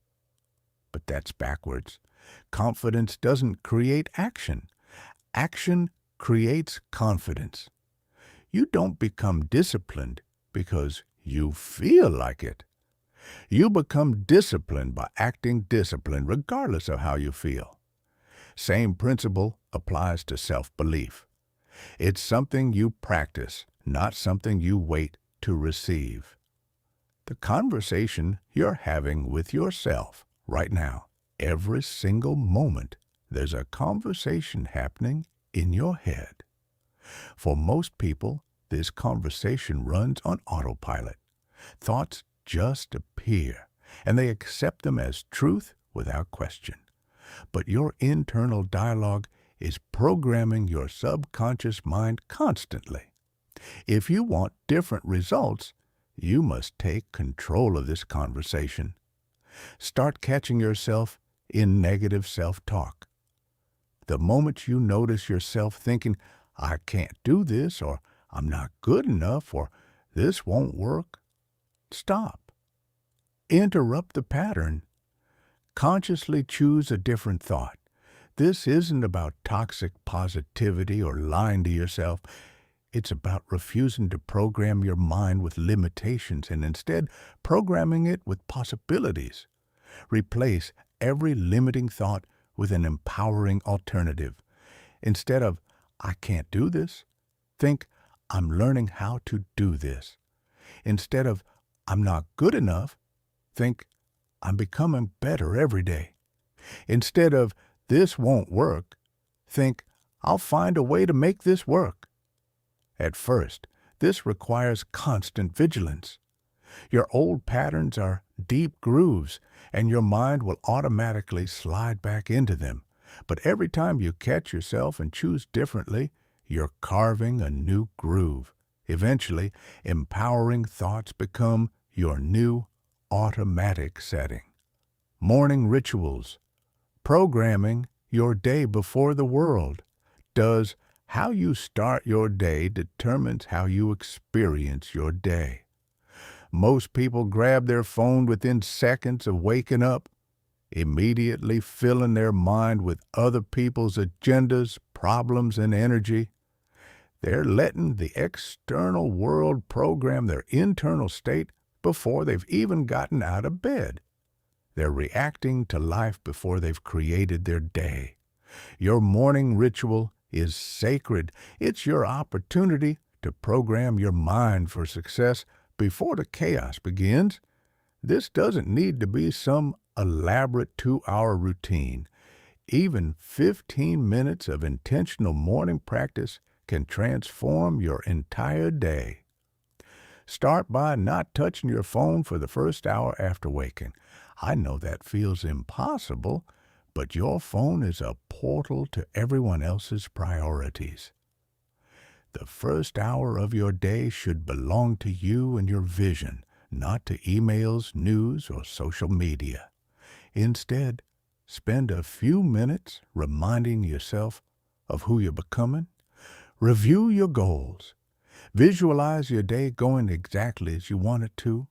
But that's backwards. Confidence doesn't create action. Action creates confidence. You don't become disciplined because you feel like it. You become disciplined by acting disciplined regardless of how you feel. Same principle applies to self-belief. It's something you practice, not something you wait to receive. The conversation you're having with yourself right now, every single moment, there's a conversation happening in your head. For most people, this conversation runs on autopilot. Thoughts just appear, and they accept them as truth without question. But your internal dialogue is programming your subconscious mind constantly. If you want different results, you must take control of this conversation. Start catching yourself in negative self-talk. The moment you notice yourself thinking, I can't do this, or I'm not good enough, or this won't work, stop. Interrupt the pattern. Consciously choose a different thought. This isn't about toxic positivity or lying to yourself. It's about refusing to program your mind with limitations and instead programming it with possibilities. Replace every limiting thought with an empowering alternative. Instead of, I can't do this, think, I'm learning how to do this. Instead of, I'm not good enough, think, I'm becoming better every day. Instead of, this won't work, think, I'll find a way to make this work. At first, this requires constant vigilance. Your old patterns are deep grooves, and your mind will automatically slide back into them. But every time you catch yourself and choose differently, you're carving a new groove. Eventually, empowering thoughts become your new automatic setting. Morning rituals. Programming your day before the world. Does how you start your day determines how you experience your day. Most people grab their phone within seconds of waking up, immediately filling their mind with other people's agendas, problems, and energy. They're letting the external world program their internal state before they've even gotten out of bed. They're reacting to life before they've created their day. Your morning ritual is sacred. It's your opportunity to program your mind for success before the chaos begins. This doesn't need to be some elaborate 2-hour routine. Even 15 minutes of intentional morning practice can transform your entire day. Start by not touching your phone for the first hour after waking. I know that feels impossible, but your phone is a portal to everyone else's priorities. The first hour of your day should belong to you and your vision, not to emails, news, or social media. Instead, spend a few minutes reminding yourself of who you're becoming. Review your goals. Visualize your day going exactly as you want it to.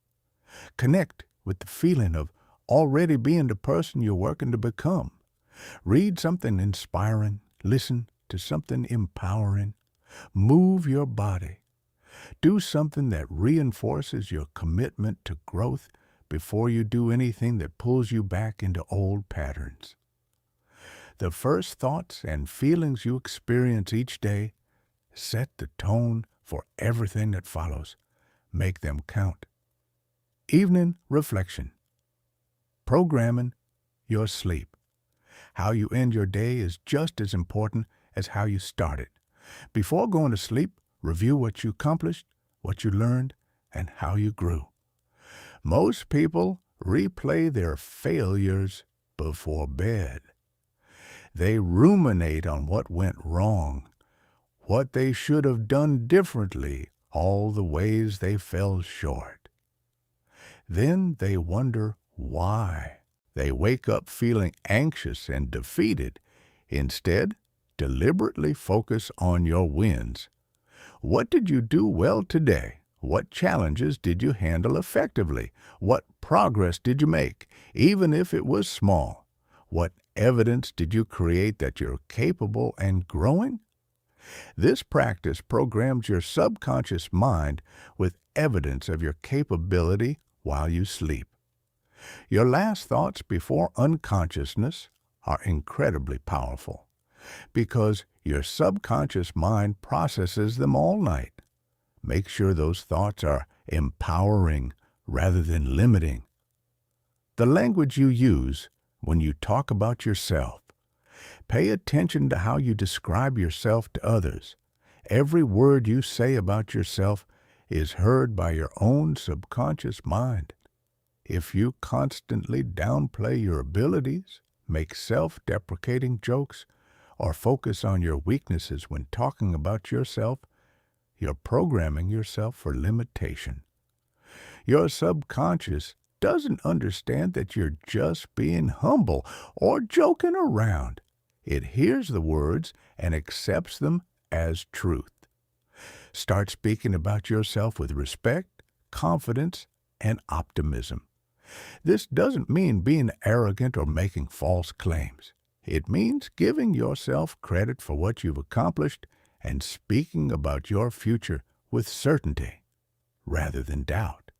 Connect with the feeling of already being the person you're working to become. Read something inspiring. Listen to something empowering. Move your body. Do something that reinforces your commitment to growth before you do anything that pulls you back into old patterns. The first thoughts and feelings you experience each day set the tone for everything that follows. Make them count. Evening reflection. Programming your sleep. How you end your day is just as important as how you start it. Before going to sleep, review what you accomplished, what you learned, and how you grew. Most people replay their failures before bed. They ruminate on what went wrong, what they should have done differently, all the ways they fell short. Then they wonder why. They wake up feeling anxious and defeated. Instead, deliberately focus on your wins. What did you do well today? What challenges did you handle effectively? What progress did you make, even if it was small? What evidence did you create that you're capable and growing? This practice programs your subconscious mind with evidence of your capability while you sleep. Your last thoughts before unconsciousness are incredibly powerful because your subconscious mind processes them all night. Make sure those thoughts are empowering rather than limiting. The language you use when you talk about yourself. Pay attention to how you describe yourself to others. Every word you say about yourself is heard by your own subconscious mind. If you constantly downplay your abilities, make self-deprecating jokes, or focus on your weaknesses when talking about yourself, you're programming yourself for limitation. Your subconscious doesn't understand that you're just being humble or joking around. It hears the words and accepts them as truth. Start speaking about yourself with respect, confidence, and optimism. This doesn't mean being arrogant or making false claims. It means giving yourself credit for what you've accomplished and speaking about your future with certainty rather than doubt.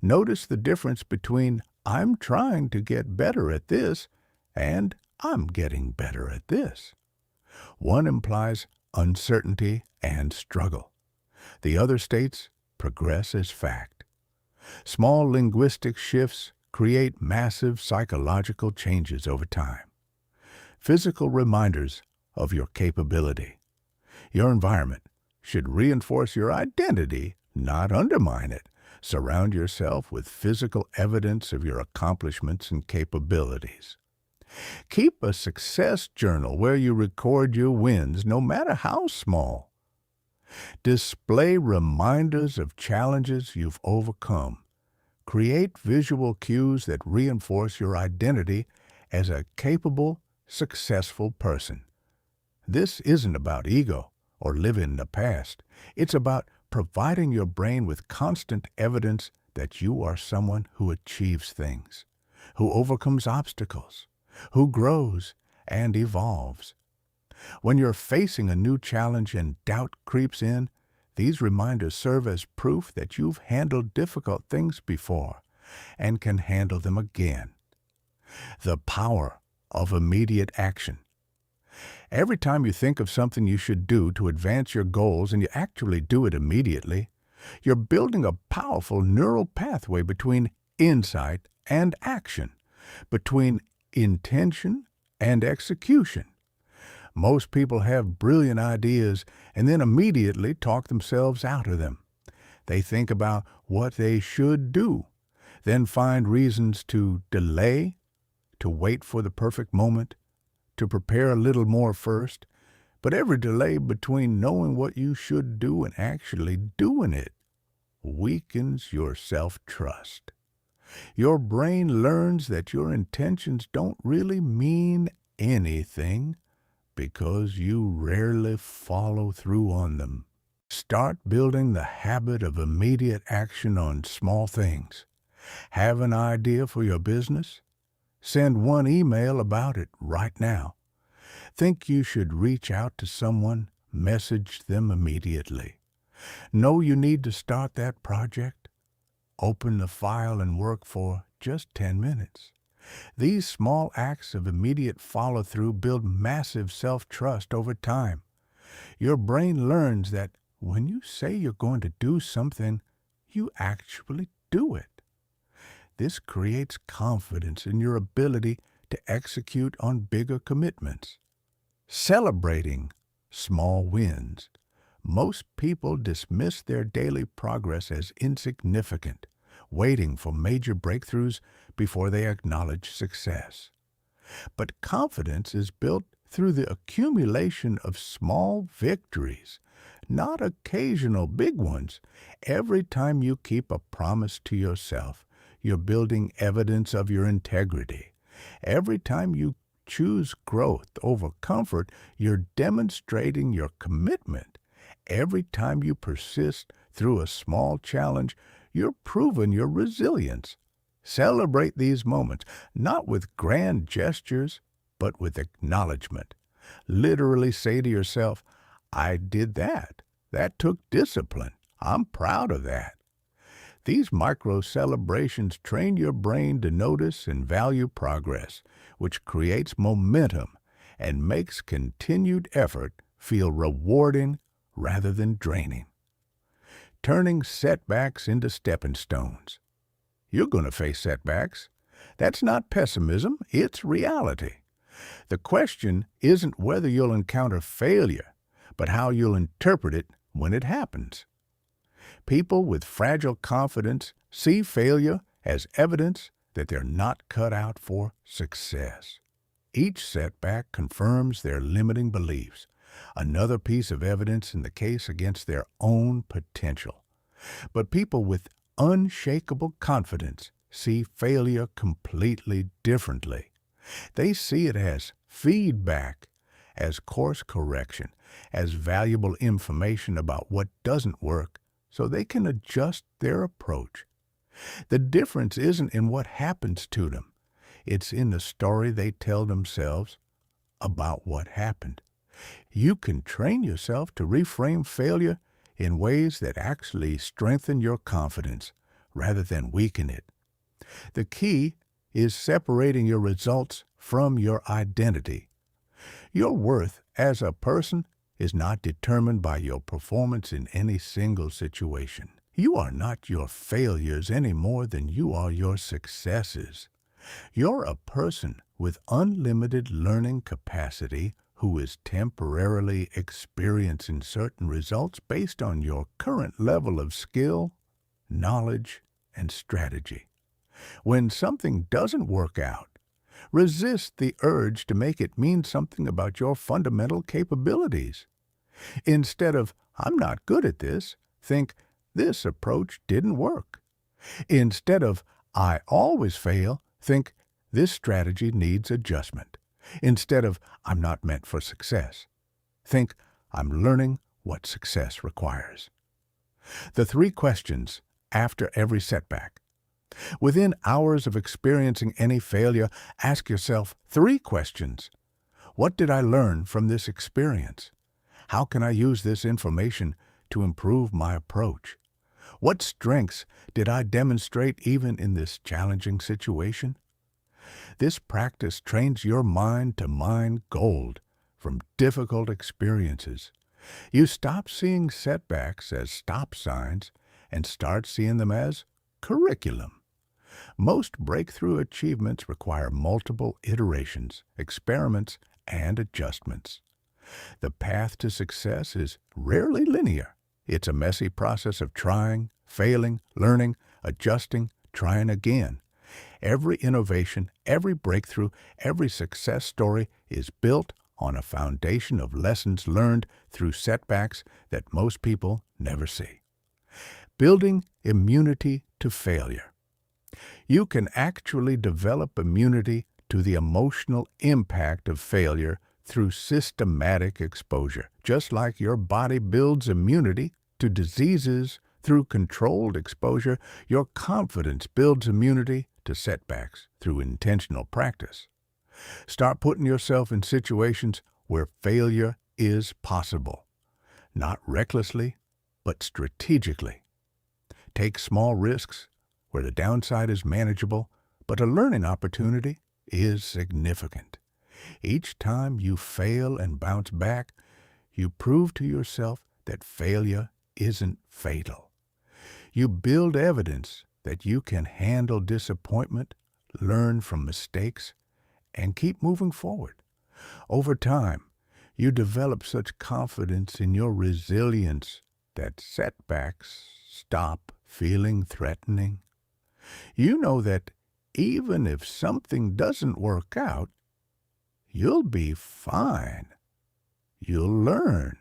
Notice the difference between "I'm trying to get better at this" and "I'm getting better at this." One implies uncertainty and struggle. The other states progress as fact. Small linguistic shifts create massive psychological changes over time. Physical reminders of your capability. Your environment should reinforce your identity, not undermine it. Surround yourself with physical evidence of your accomplishments and capabilities. Keep a success journal where you record your wins, no matter how small. Display reminders of challenges you've overcome. Create visual cues that reinforce your identity as a capable, successful person. This isn't about ego or living in the past. It's about providing your brain with constant evidence that you are someone who achieves things, who overcomes obstacles, who grows and evolves. When you're facing a new challenge and doubt creeps in, these reminders serve as proof that you've handled difficult things before and can handle them again. The power of immediate action. Every time you think of something you should do to advance your goals and you actually do it immediately, you're building a powerful neural pathway between insight and action, between intention and execution. Most people have brilliant ideas and then immediately talk themselves out of them. They think about what they should do, then find reasons to delay, to wait for the perfect moment, to prepare a little more first. But every delay between knowing what you should do and actually doing it weakens your self-trust. Your brain learns that your intentions don't really mean anything because you rarely follow through on them. Start building the habit of immediate action on small things. Have an idea for your business? Send one email about it right now. Think you should reach out to someone? Message them immediately. Know you need to start that project? Open the file and work for just 10 minutes. These small acts of immediate follow-through build massive self-trust over time. Your brain learns that when you say you're going to do something, you actually do it. This creates confidence in your ability to execute on bigger commitments. Celebrating small wins. Most people dismiss their daily progress as insignificant, waiting for major breakthroughs before they acknowledge success. But confidence is built through the accumulation of small victories, not occasional big ones. Every time you keep a promise to yourself, you're building evidence of your integrity. Every time you choose growth over comfort, you're demonstrating your commitment. Every time you persist through a small challenge, you're proving your resilience. Celebrate these moments, not with grand gestures, but with acknowledgement. Literally say to yourself, "I did that. That took discipline. I'm proud of that." These micro-celebrations train your brain to notice and value progress, which creates momentum and makes continued effort feel rewarding rather than draining. Turning setbacks into stepping stones. You're going to face setbacks. That's not pessimism, it's reality. The question isn't whether you'll encounter failure, but how you'll interpret it when it happens. People with fragile confidence see failure as evidence that they're not cut out for success. Each setback confirms their limiting beliefs, another piece of evidence in the case against their own potential. But people with unshakable confidence see failure completely differently. They see it as feedback, as course correction, as valuable information about what doesn't work so they can adjust their approach. The difference isn't in what happens to them. It's in the story they tell themselves about what happened. You can train yourself to reframe failure in ways that actually strengthen your confidence rather than weaken it. The key is separating your results from your identity. Your worth as a person is not determined by your performance in any single situation. You are not your failures any more than you are your successes. You're a person with unlimited learning capacity who is temporarily experiencing certain results based on your current level of skill, knowledge, and strategy. When something doesn't work out, resist the urge to make it mean something about your fundamental capabilities. Instead of, "I'm not good at this," think, "This approach didn't work." Instead of, "I always fail," think, "This strategy needs adjustment." Instead of, "I'm not meant for success," think, "I'm learning what success requires." The 3 questions after every setback. Within hours of experiencing any failure, ask yourself 3 questions. What did I learn from this experience? How can I use this information to improve my approach? What strengths did I demonstrate even in this challenging situation? This practice trains your mind to mine gold from difficult experiences. You stop seeing setbacks as stop signs and start seeing them as curriculum. Most breakthrough achievements require multiple iterations, experiments, and adjustments. The path to success is rarely linear. It's a messy process of trying, failing, learning, adjusting, trying again. Every innovation, every breakthrough, every success story is built on a foundation of lessons learned through setbacks that most people never see. Building immunity to failure. You can actually develop immunity to the emotional impact of failure through systematic exposure, just like your body builds immunity to diseases through controlled exposure. Your confidence builds immunity to setbacks through intentional practice. Start putting yourself in situations where failure is possible, not recklessly, but strategically. Take small risks where the downside is manageable, but a learning opportunity is significant. Each time you fail and bounce back, you prove to yourself that failure isn't fatal. You build evidence that you can handle disappointment, learn from mistakes, and keep moving forward. Over time, you develop such confidence in your resilience that setbacks stop feeling threatening. You know that even if something doesn't work out, you'll be fine. You'll learn.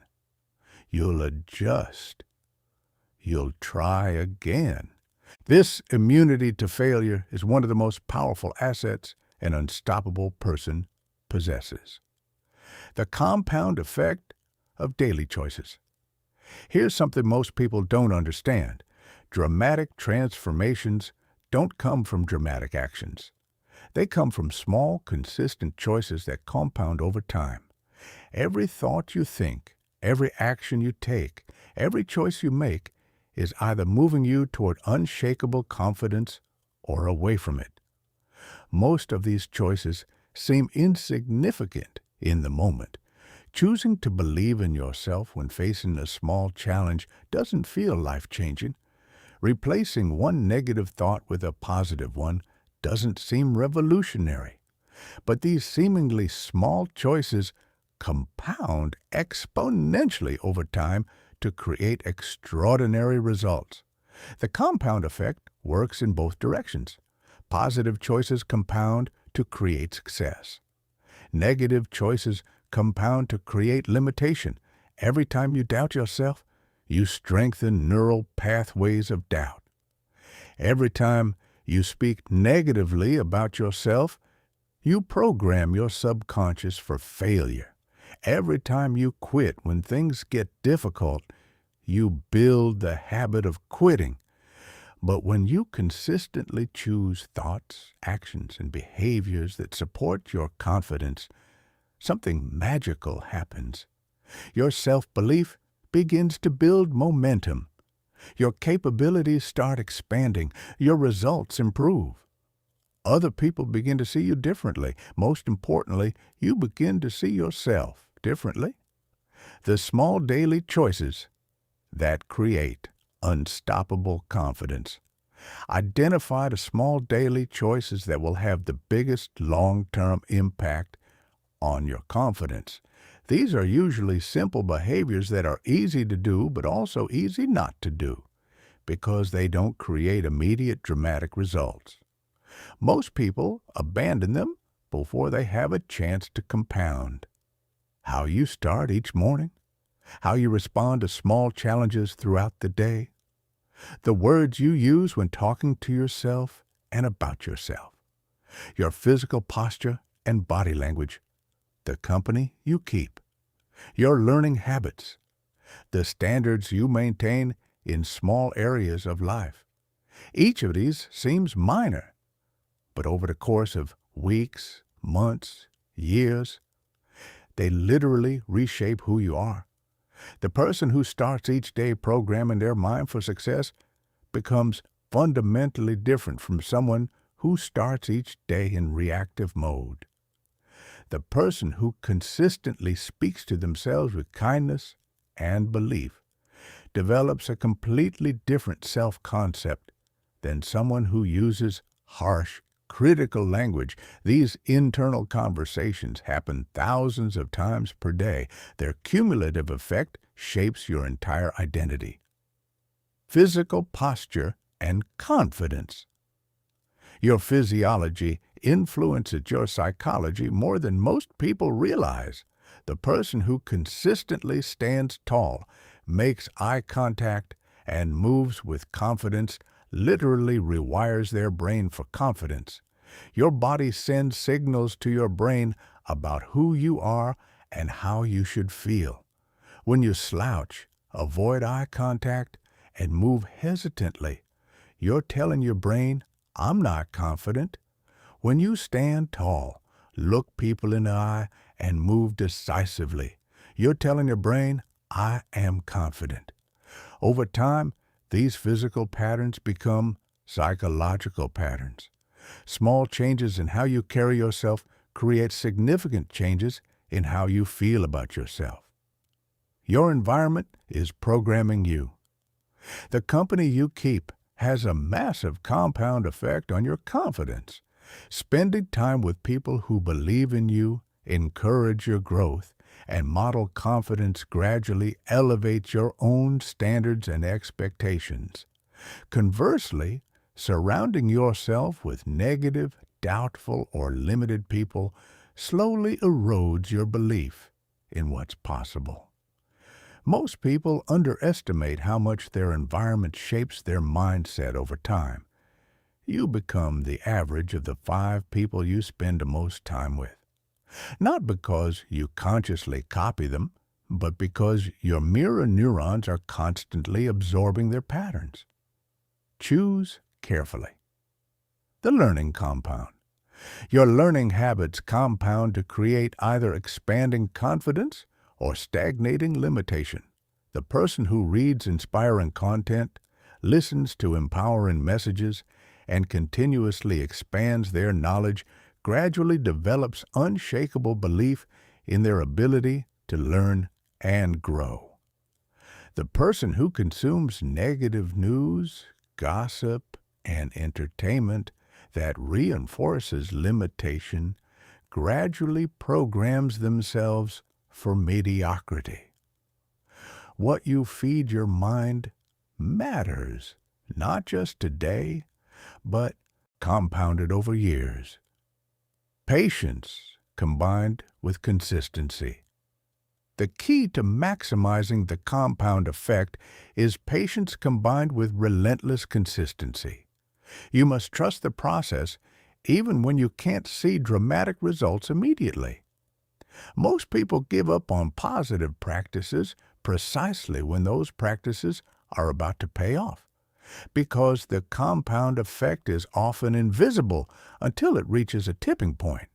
You'll adjust. You'll try again. This immunity to failure is one of the most powerful assets an unstoppable person possesses. The compound effect of daily choices. Here's something most people don't understand. Dramatic transformations don't come from dramatic actions. They come from small, consistent choices that compound over time. Every thought you think, every action you take, every choice you make is either moving you toward unshakable confidence or away from it. Most of these choices seem insignificant in the moment. Choosing to believe in yourself when facing a small challenge doesn't feel life-changing. Replacing one negative thought with a positive one doesn't seem revolutionary. But these seemingly small choices compound exponentially over time to create extraordinary results. The compound effect works in both directions. Positive choices compound to create success. Negative choices compound to create limitation. Every time you doubt yourself, you strengthen neural pathways of doubt. Every time you speak negatively about yourself, you program your subconscious for failure. Every time you quit when things get difficult, you build the habit of quitting. But when you consistently choose thoughts, actions, and behaviors that support your confidence, something magical happens. Your self-belief begins to build momentum. Your capabilities start expanding. Your results improve. Other people begin to see you differently. Most importantly, you begin to see yourself differently. The small daily choices that create unstoppable confidence. Identify the small daily choices that will have the biggest long-term impact on your confidence. These are usually simple behaviors that are easy to do but also easy not to do because they don't create immediate dramatic results. Most people abandon them before they have a chance to compound. How you start each morning, how you respond to small challenges throughout the day, the words you use when talking to yourself and about yourself, your physical posture and body language, the company you keep, your learning habits, the standards you maintain in small areas of life. Each of these seems minor, but over the course of weeks, months, years, they literally reshape who you are. The person who starts each day programming their mind for success becomes fundamentally different from someone who starts each day in reactive mode. The person who consistently speaks to themselves with kindness and belief develops a completely different self-concept than someone who uses harsh, critical language. These internal conversations happen thousands of times per day. Their cumulative effect shapes your entire identity. Physical posture and confidence. Your physiology influences your psychology more than most people realize. The person who consistently stands tall, makes eye contact, and moves with confidence literally rewires their brain for confidence. Your body sends signals to your brain about who you are and how you should feel. When you slouch, avoid eye contact, and move hesitantly, you're telling your brain, "I'm not confident." When you stand tall, look people in the eye, and move decisively, you're telling your brain, "I am confident." Over time, these physical patterns become psychological patterns. Small changes in how you carry yourself create significant changes in how you feel about yourself. Your environment is programming you. The company you keep has a massive compound effect on your confidence. Spending time with people who believe in you, encourage your growth, and model confidence gradually elevates your own standards and expectations. Conversely, surrounding yourself with negative, doubtful, or limited people slowly erodes your belief in what's possible. Most people underestimate how much their environment shapes their mindset over time. You become the average of the 5 people you spend the most time with. Not because you consciously copy them, but because your mirror neurons are constantly absorbing their patterns. Choose carefully. The learning compound. Your learning habits compound to create either expanding confidence or stagnating limitation. The person who reads inspiring content, listens to empowering messages, and continuously expands their knowledge gradually develops unshakable belief in their ability to learn and grow. The person who consumes negative news, gossip, and entertainment that reinforces limitation gradually programs themselves for mediocrity. What you feed your mind matters, not just today, but compounded over years. Patience combined with consistency. The key to maximizing the compound effect is patience combined with relentless consistency. You must trust the process even when you can't see dramatic results immediately. Most people give up on positive practices precisely when those practices are about to pay off. because the compound effect is often invisible until it reaches a tipping point.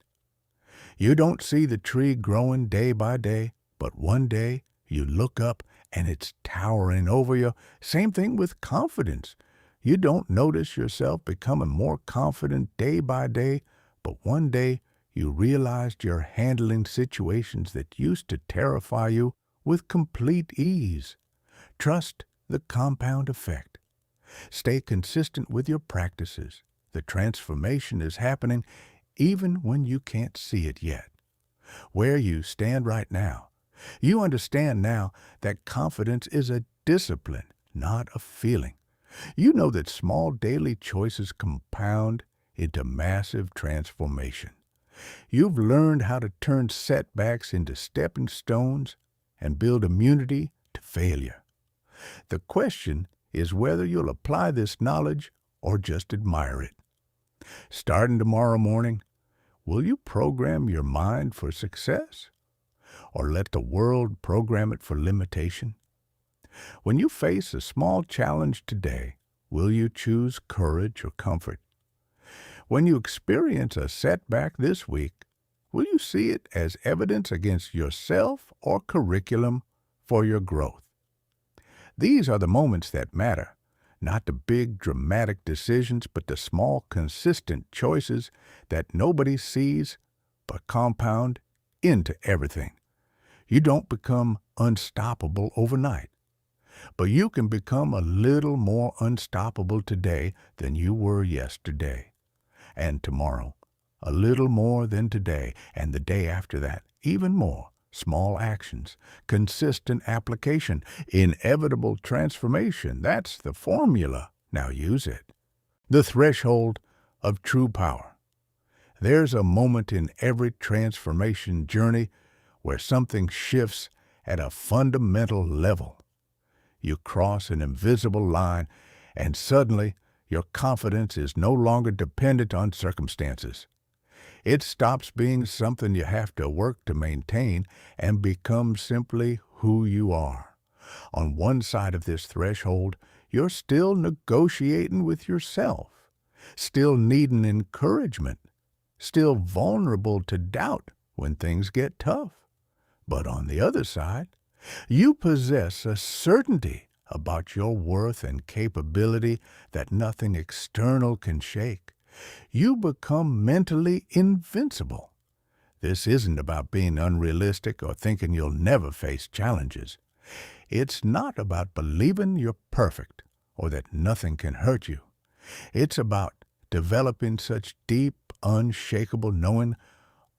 You don't see the tree growing day by day, but one day you look up and it's towering over you. Same thing with confidence. You don't notice yourself becoming more confident day by day, but one day you realized you're handling situations that used to terrify you with complete ease. Trust the compound effect. Stay consistent with your practices. The transformation is happening even when you can't see it yet. Where you stand right now, you understand now that confidence is a discipline, not a feeling. You know that small daily choices compound into massive transformation. You've learned how to turn setbacks into stepping stones and build immunity to failure. The question is whether you'll apply this knowledge or just admire it. Starting tomorrow morning, will you program your mind for success or let the world program it for limitation? When you face a small challenge today, will you choose courage or comfort? When you experience a setback this week, will you see it as evidence against yourself or curriculum for your growth? These are the moments that matter, not the big dramatic decisions, but the small consistent choices that nobody sees but compound into everything. You don't become unstoppable overnight, but you can become a little more unstoppable today than you were yesterday. And tomorrow, a little more than today, and the day after that, even more. Small actions, consistent application, inevitable transformation. That's the formula. Now use it. The threshold of true power. There's a moment in every transformation journey where something shifts at a fundamental level. You cross an invisible line, and suddenly your confidence is no longer dependent on circumstances. It stops being something you have to work to maintain and becomes simply who you are. On one side of this threshold, you're still negotiating with yourself, still needing encouragement, still vulnerable to doubt when things get tough. But on the other side, you possess a certainty about your worth and capability that nothing external can shake. You become mentally invincible. This isn't about being unrealistic or thinking you'll never face challenges. It's not about believing you're perfect or that nothing can hurt you. It's about developing such deep, unshakable knowing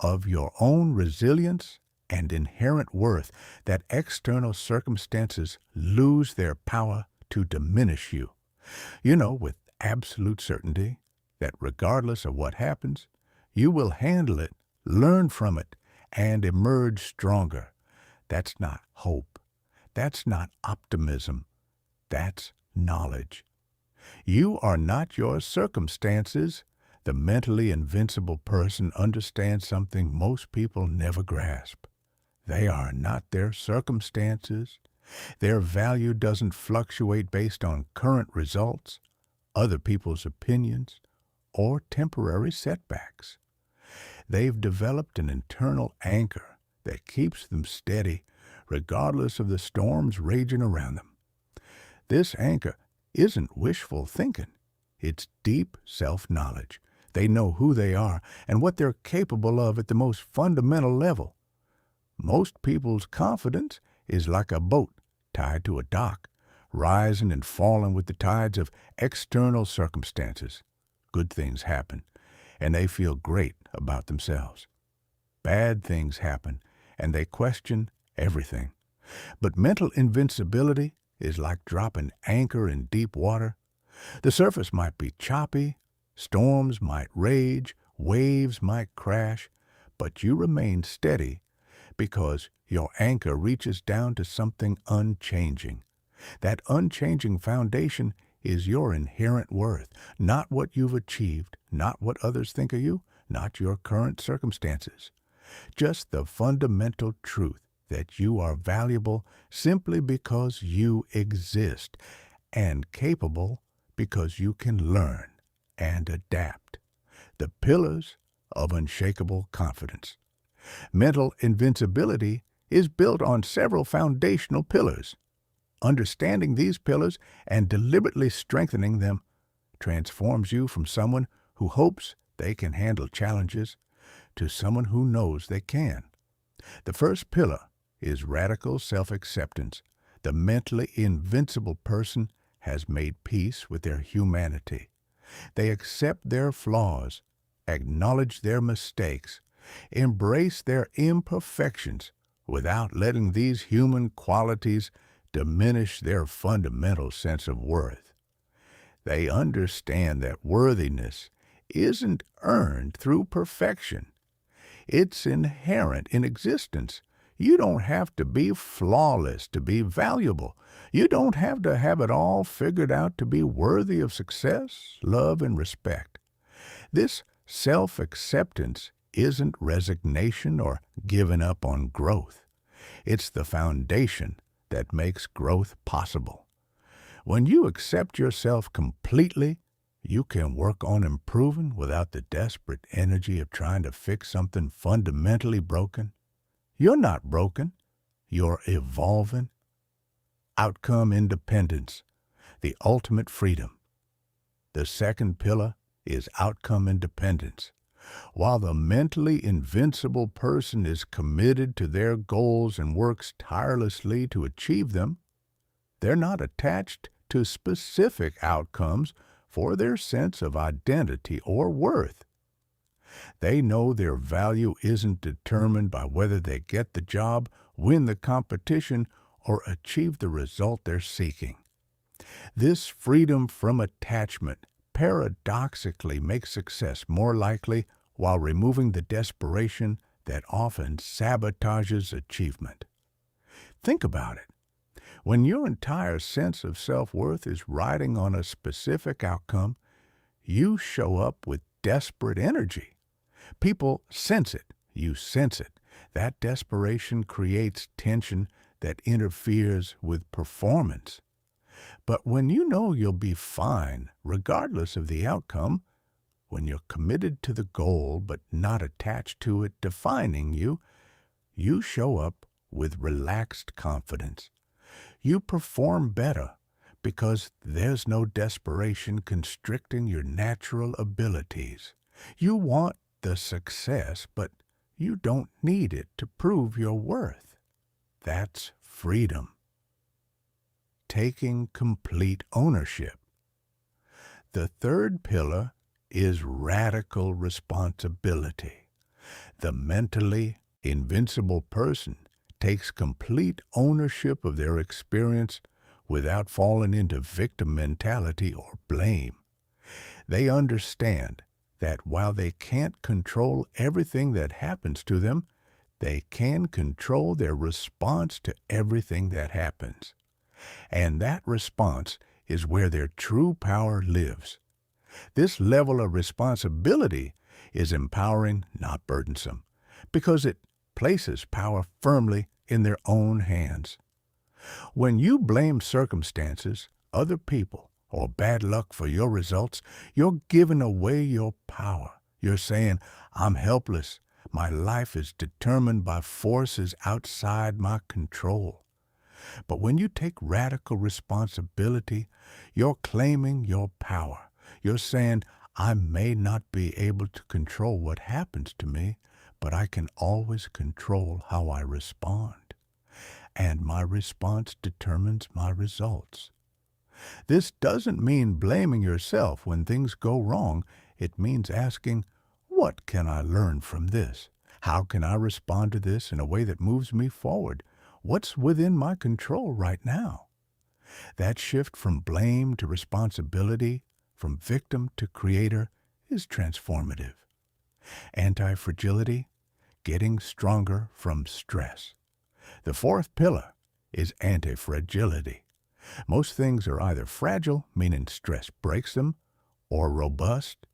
of your own resilience and inherent worth that external circumstances lose their power to diminish you. You know with absolute certainty that regardless of what happens, you will handle it, learn from it, and emerge stronger. That's not hope. That's not optimism. That's knowledge. You are not your circumstances. The mentally invincible person understands something most people never grasp. They are not their circumstances. Their value doesn't fluctuate based on current results, other people's opinions, or temporary setbacks. They've developed an internal anchor that keeps them steady regardless of the storms raging around them. This anchor isn't wishful thinking. It's deep self-knowledge. They know who they are and what they're capable of at the most fundamental level. Most people's confidence is like a boat tied to a dock, rising and falling with the tides of external circumstances. Good things happen, and they feel great about themselves. Bad things happen, and they question everything. But mental invincibility is like dropping anchor in deep water. The surface might be choppy, storms might rage, waves might crash, but you remain steady because your anchor reaches down to something unchanging. That unchanging foundation is your inherent worth, not what you've achieved, not what others think of you, not your current circumstances. Just the fundamental truth that you are valuable simply because you exist, and capable because you can learn and adapt. The pillars of unshakable confidence. Mental invincibility is built on several foundational pillars. Understanding these pillars and deliberately strengthening them transforms you from someone who hopes they can handle challenges to someone who knows they can. The first pillar is radical self-acceptance. The mentally invincible person has made peace with their humanity. They accept their flaws, acknowledge their mistakes, embrace their imperfections without letting these human qualities diminish their fundamental sense of worth. They understand that worthiness isn't earned through perfection. It's inherent in existence. You don't have to be flawless to be valuable. You don't have to have it all figured out to be worthy of success, love, and respect. This self-acceptance isn't resignation or giving up on growth. It's the foundation that makes growth possible. When you accept yourself completely, you can work on improving without the desperate energy of trying to fix something fundamentally broken. You're not broken. You're evolving. Outcome independence, the ultimate freedom. The second pillar is outcome independence. While the mentally invincible person is committed to their goals and works tirelessly to achieve them, they're not attached to specific outcomes for their sense of identity or worth. They know their value isn't determined by whether they get the job, win the competition, or achieve the result they're seeking. This freedom from attachment paradoxically makes success more likely while removing the desperation that often sabotages achievement. Think about it. When your entire sense of self-worth is riding on a specific outcome, you show up with desperate energy. People sense it. You sense it. That desperation creates tension that interferes with performance. But when you know you'll be fine, regardless of the outcome, when you're committed to the goal but not attached to it defining you, you show up with relaxed confidence. You perform better because there's no desperation constricting your natural abilities. You want the success, but you don't need it to prove your worth. That's freedom. Taking complete ownership. The third pillar is radical responsibility. The mentally invincible person takes complete ownership of their experience without falling into victim mentality or blame. They understand that while they can't control everything that happens to them, they can control their response to everything that happens. And that response is where their true power lives. This level of responsibility is empowering, not burdensome, because it places power firmly in their own hands. When you blame circumstances, other people, or bad luck for your results, you're giving away your power. You're saying, I'm helpless. My life is determined by forces outside my control. But when you take radical responsibility, you're claiming your power. You're saying, I may not be able to control what happens to me, but I can always control how I respond. And my response determines my results. This doesn't mean blaming yourself when things go wrong. It means asking, what can I learn from this? How can I respond to this in a way that moves me forward? What's within my control right now? That shift from blame to responsibility, from victim to creator, is transformative. Anti-fragility, getting stronger from stress. The fourth pillar is anti-fragility. Most things are either fragile, meaning stress breaks them, or robust,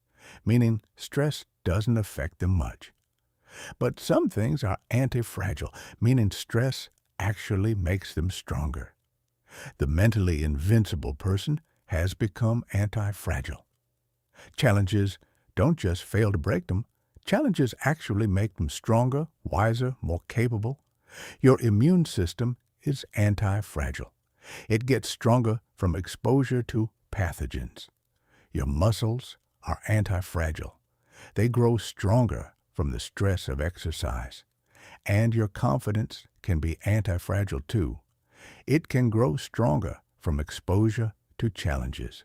meaning stress doesn't affect them much. But some things are anti-fragile, meaning stress actually makes them stronger. The mentally invincible person has become anti-fragile. Challenges don't just fail to break them. Challenges actually make them stronger, wiser, more capable. Your immune system is anti-fragile. It gets stronger from exposure to pathogens. Your muscles are anti-fragile. They grow stronger from the stress of exercise. And your confidence can be anti-fragile too. It can grow stronger from exposure to challenges.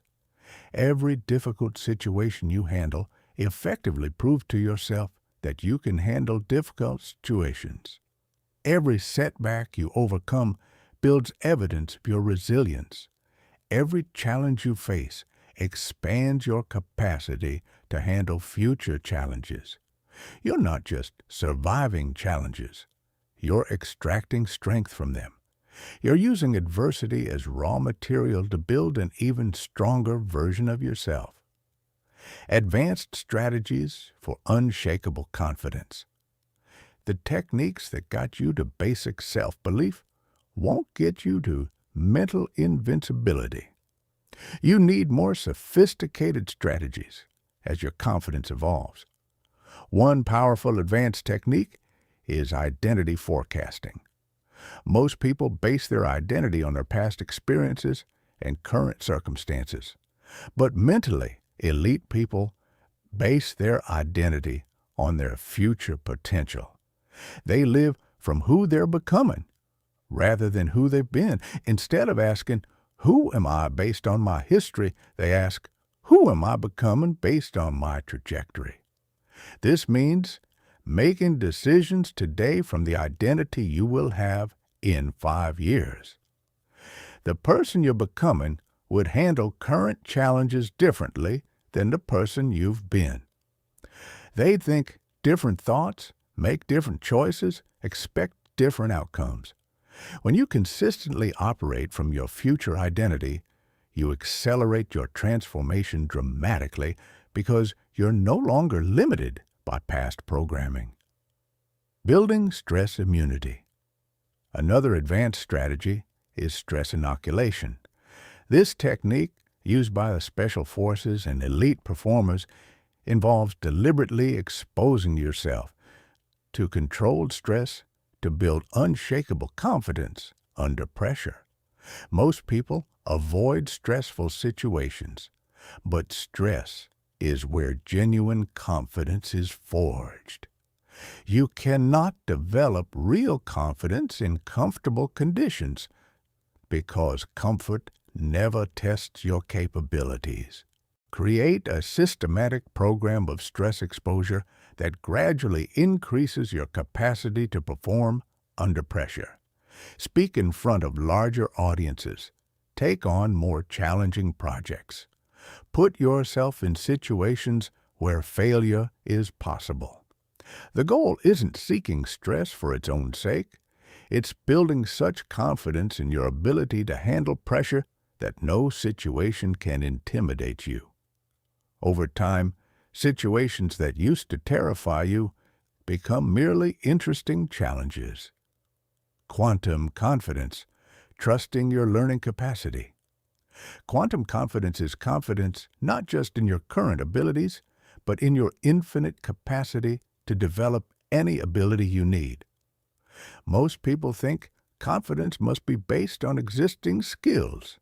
Every difficult situation you handle effectively proves to yourself that you can handle difficult situations. Every setback you overcome builds evidence of your resilience. Every challenge you face expands your capacity to handle future challenges. You're not just surviving challenges. You're extracting strength from them. You're using adversity as raw material to build an even stronger version of yourself. Advanced strategies for unshakable confidence. The techniques that got you to basic self-belief won't get you to mental invincibility. You need more sophisticated strategies as your confidence evolves. One powerful advanced technique is identity forecasting. Most people base their identity on their past experiences and current circumstances. But mentally, elite people base their identity on their future potential. They live from who they're becoming rather than who they've been. Instead of asking, "Who am I based on my history?" they ask, "Who am I becoming based on my trajectory?" This means making decisions today from the identity you will have in 5 years. The person you're becoming would handle current challenges differently than the person you've been. They'd think different thoughts, make different choices, expect different outcomes. When you consistently operate from your future identity, you accelerate your transformation dramatically because you're no longer limited by past programming. Building stress immunity. Another advanced strategy is stress inoculation. This technique, used by the special forces and elite performers, involves deliberately exposing yourself to controlled stress to build unshakable confidence under pressure. Most people avoid stressful situations, but stress is where genuine confidence is forged. You cannot develop real confidence in comfortable conditions because comfort never tests your capabilities. Create a systematic program of stress exposure that gradually increases your capacity to perform under pressure. Speak in front of larger audiences. Take on more challenging projects. Put yourself in situations where failure is possible. The goal isn't seeking stress for its own sake. It's building such confidence in your ability to handle pressure that no situation can intimidate you. Over time, situations that used to terrify you become merely interesting challenges. Quantum confidence, trusting your learning capacity. Quantum confidence is confidence not just in your current abilities, but in your infinite capacity to develop any ability you need. Most people think confidence must be based on existing skills.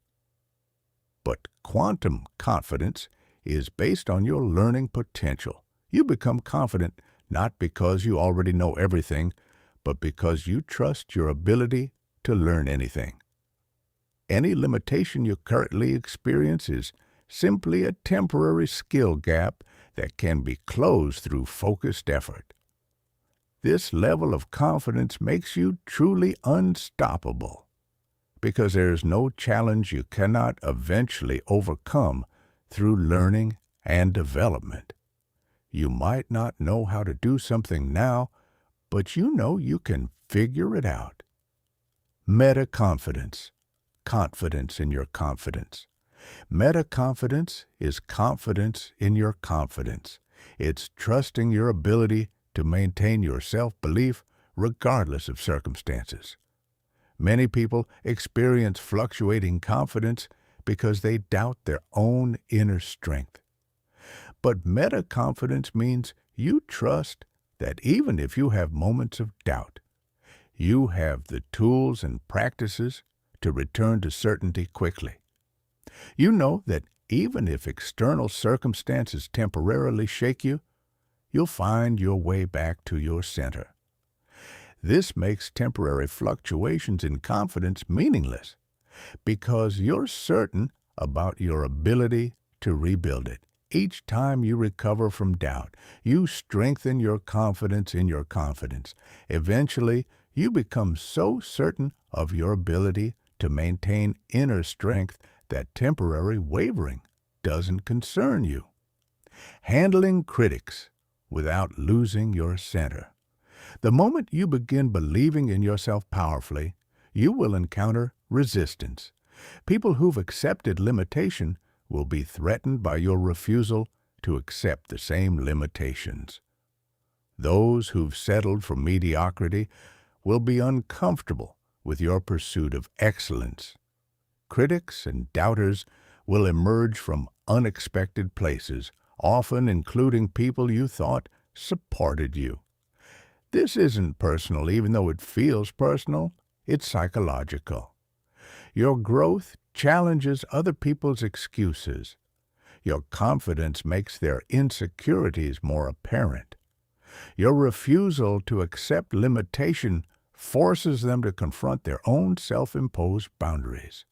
But quantum confidence is based on your learning potential. You become confident not because you already know everything, but because you trust your ability to learn anything. Any limitation you currently experience is simply a temporary skill gap that can be closed through focused effort. This level of confidence makes you truly unstoppable, because there is no challenge you cannot eventually overcome through learning and development. You might not know how to do something now, but you know you can figure it out. Meta-confidence, confidence in your confidence. Meta-confidence is confidence in your confidence. It's trusting your ability to maintain your self-belief regardless of circumstances. Many people experience fluctuating confidence because they doubt their own inner strength. But meta-confidence means you trust that even if you have moments of doubt, you have the tools and practices to return to certainty quickly. You know that even if external circumstances temporarily shake you, you'll find your way back to your center. This makes temporary fluctuations in confidence meaningless because you're certain about your ability to rebuild it. Each time you recover from doubt, you strengthen your confidence in your confidence. Eventually, you become so certain of your ability to maintain inner strength that temporary wavering doesn't concern you. Handling critics without losing your center. The moment you begin believing in yourself powerfully, you will encounter resistance. People who've accepted limitation will be threatened by your refusal to accept the same limitations. Those who've settled for mediocrity will be uncomfortable with your pursuit of excellence. Critics and doubters will emerge from unexpected places, often including people you thought supported you. This isn't personal, even though it feels personal. It's psychological. Your growth challenges other people's excuses. Your confidence makes their insecurities more apparent. Your refusal to accept limitation forces them to confront their own self-imposed boundaries.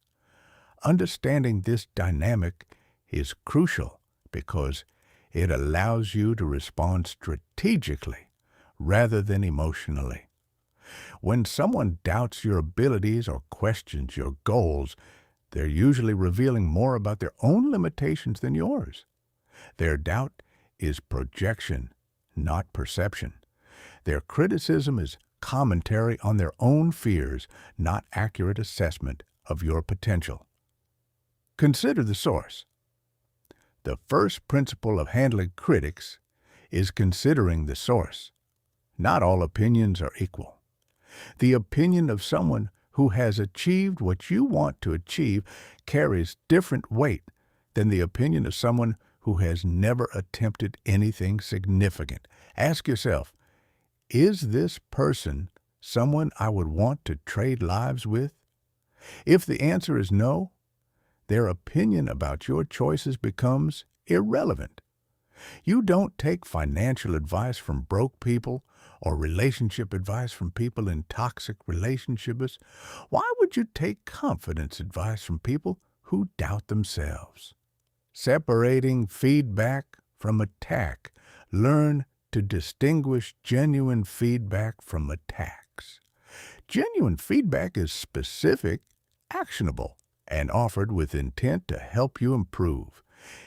Understanding this dynamic is crucial because it allows you to respond strategically rather than emotionally. When someone doubts your abilities or questions your goals, they're usually revealing more about their own limitations than yours. Their doubt is projection, not perception. Their criticism is commentary on their own fears, not accurate assessment of your potential. Consider the source. The first principle of handling critics is considering the source. Not all opinions are equal. The opinion of someone who has achieved what you want to achieve carries different weight than the opinion of someone who has never attempted anything significant. Ask yourself, is this person someone I would want to trade lives with? If the answer is no, their opinion about your choices becomes irrelevant. You don't take financial advice from broke people or relationship advice from people in toxic relationships. Why would you take confidence advice from people who doubt themselves? Separating feedback from attack. Learn to distinguish genuine feedback from attacks. Genuine feedback is specific, actionable, and offered with intent to help you improve.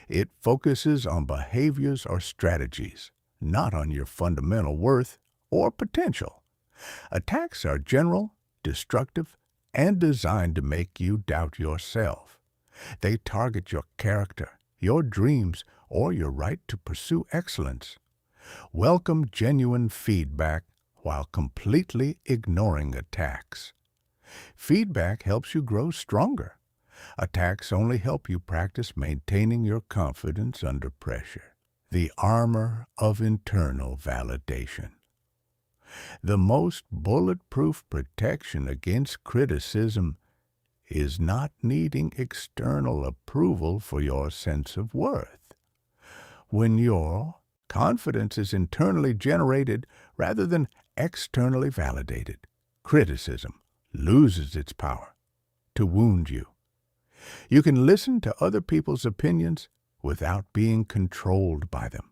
It focuses on behaviors or strategies, not on your fundamental worth or potential. Attacks are general, destructive, and designed to make you doubt yourself. They target your character, your dreams, or your right to pursue excellence. Welcome genuine feedback while completely ignoring attacks. Feedback helps you grow stronger. Attacks only help you practice maintaining your confidence under pressure. The armor of internal validation. The most bulletproof protection against criticism is not needing external approval for your sense of worth. When your confidence is internally generated rather than externally validated, criticism loses its power to wound you. You can listen to other people's opinions without being controlled by them.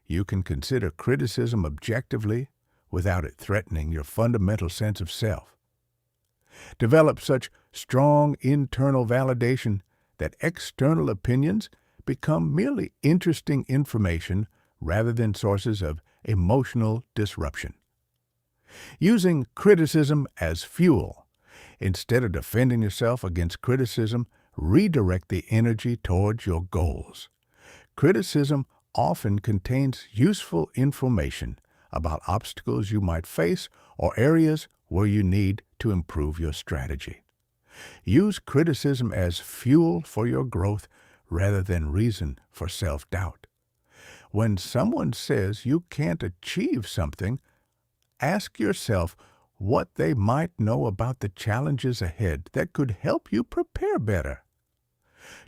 You can consider criticism objectively without it threatening your fundamental sense of self. Develop such strong internal validation that external opinions become merely interesting information rather than sources of emotional disruption. Using criticism as fuel. Instead of defending yourself against criticism, redirect the energy towards your goals. Criticism often contains useful information about obstacles you might face or areas where you need to improve your strategy. Use criticism as fuel for your growth rather than reason for self-doubt. When someone says you can't achieve something, ask yourself what they might know about the challenges ahead that could help you prepare better.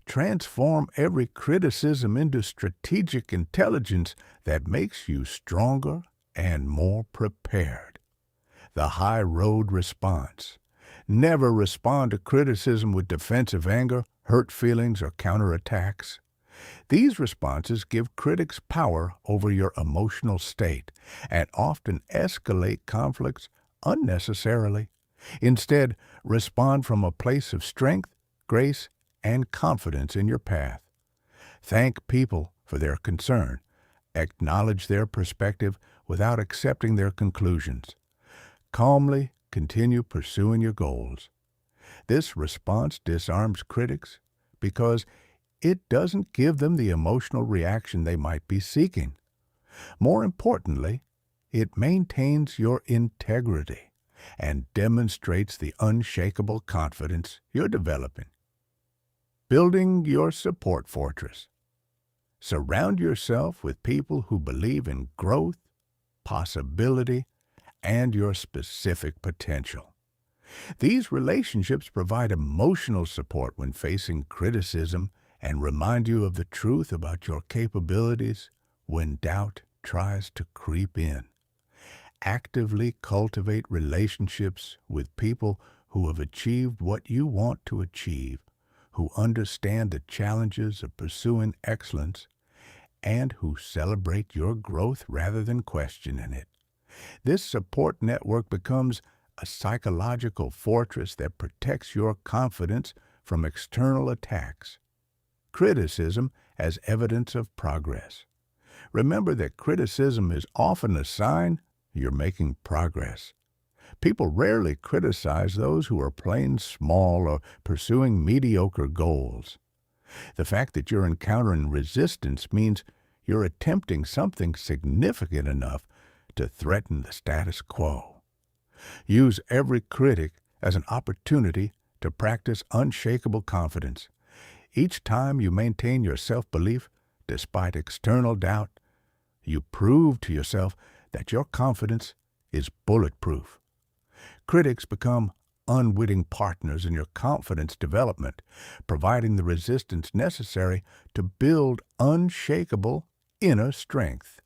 Transform every criticism into strategic intelligence that makes you stronger and more prepared. The high road response. Never respond to criticism with defensive anger, hurt feelings, or counterattacks. These responses give critics power over your emotional state and often escalate conflicts unnecessarily. Instead, respond from a place of strength, grace, and confidence in your path. Thank people for their concern. Acknowledge their perspective without accepting their conclusions. Calmly continue pursuing your goals. This response disarms critics because it doesn't give them the emotional reaction they might be seeking. More importantly, it maintains your integrity and demonstrates the unshakable confidence you're developing. Building your support fortress. Surround yourself with people who believe in growth, possibility, and your specific potential. These relationships provide emotional support when facing criticism and remind you of the truth about your capabilities when doubt tries to creep in. Actively cultivate relationships with people who have achieved what you want to achieve, who understand the challenges of pursuing excellence, and who celebrate your growth rather than questioning it. This support network becomes a psychological fortress that protects your confidence from external attacks. Criticism as evidence of progress. Remember that criticism is often a sign you're making progress. People rarely criticize those who are playing small or pursuing mediocre goals. The fact that you're encountering resistance means you're attempting something significant enough to threaten the status quo. Use every critic as an opportunity to practice unshakable confidence. Each time you maintain your self-belief despite external doubt, you prove to yourself that your confidence is bulletproof. Critics become unwitting partners in your confidence development, providing the resistance necessary to build unshakable inner strength.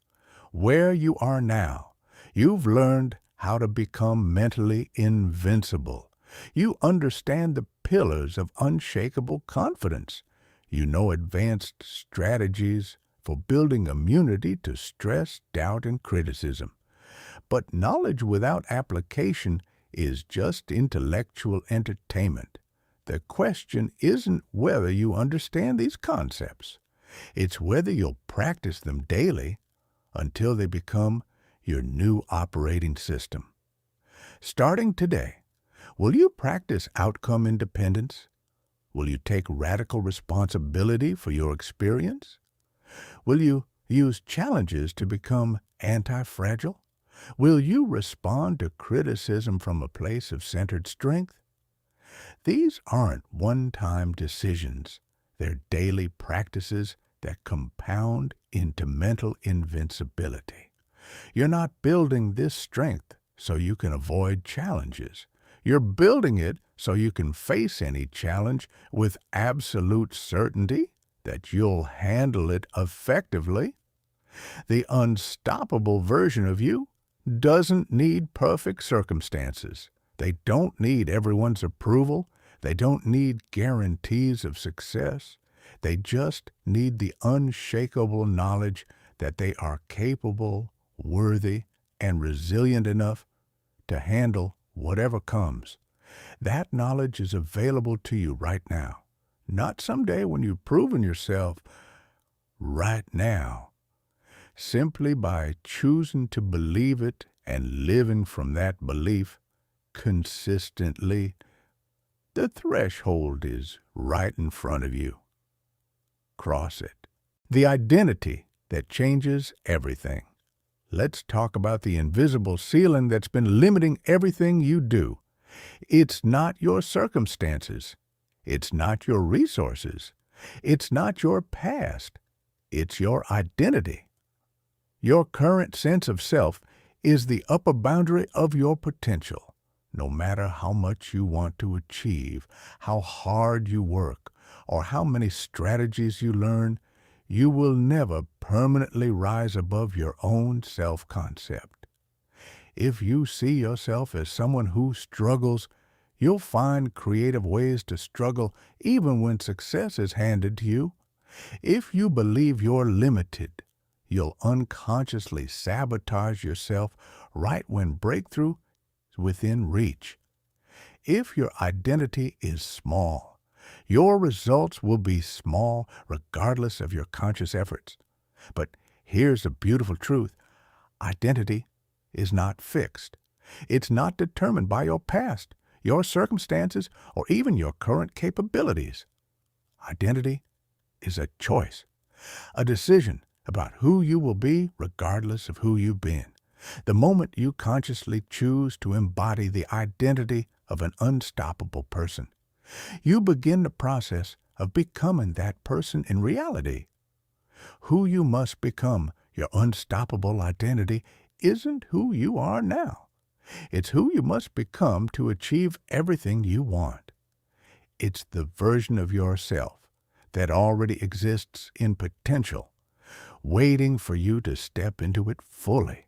Where you are now, you've learned how to become mentally invincible. You understand the pillars of unshakable confidence. You know advanced strategies for building immunity to stress, doubt, and criticism. But knowledge without application is just intellectual entertainment. The question isn't whether you understand these concepts. It's whether you'll practice them daily until they become your new operating system. Starting today, will you practice outcome independence? Will you take radical responsibility for your experience? Will you use challenges to become anti-fragile? Will you respond to criticism from a place of centered strength? These aren't one-time decisions. They're daily practices that compound into mental invincibility. You're not building this strength so you can avoid challenges. You're building it so you can face any challenge with absolute certainty that you'll handle it effectively. The unstoppable version of you doesn't need perfect circumstances. They don't need everyone's approval. They don't need guarantees of success. They just need the unshakable knowledge that they are capable, worthy, and resilient enough to handle whatever comes. That knowledge is available to you right now, not someday when you've proven yourself. Right now. Simply by choosing to believe it and living from that belief consistently, the threshold is right in front of you. Cross it. The identity that changes everything. Let's talk about the invisible ceiling that's been limiting everything you do. It's not your circumstances. It's not your resources. It's not your past. It's your identity. Your current sense of self is the upper boundary of your potential. No matter how much you want to achieve, how hard you work, or how many strategies you learn, you will never permanently rise above your own self-concept. If you see yourself as someone who struggles, you'll find creative ways to struggle even when success is handed to you. If you believe you're limited, you'll unconsciously sabotage yourself right when breakthrough is within reach. If your identity is small, your results will be small regardless of your conscious efforts. But here's the beautiful truth. Identity is not fixed. It's not determined by your past, your circumstances, or even your current capabilities. Identity is a choice, a decision about who you will be regardless of who you've been. The moment you consciously choose to embody the identity of an unstoppable person, you begin the process of becoming that person in reality. Who you must become, your unstoppable identity, isn't who you are now. It's who you must become to achieve everything you want. It's the version of yourself that already exists in potential, waiting for you to step into it fully.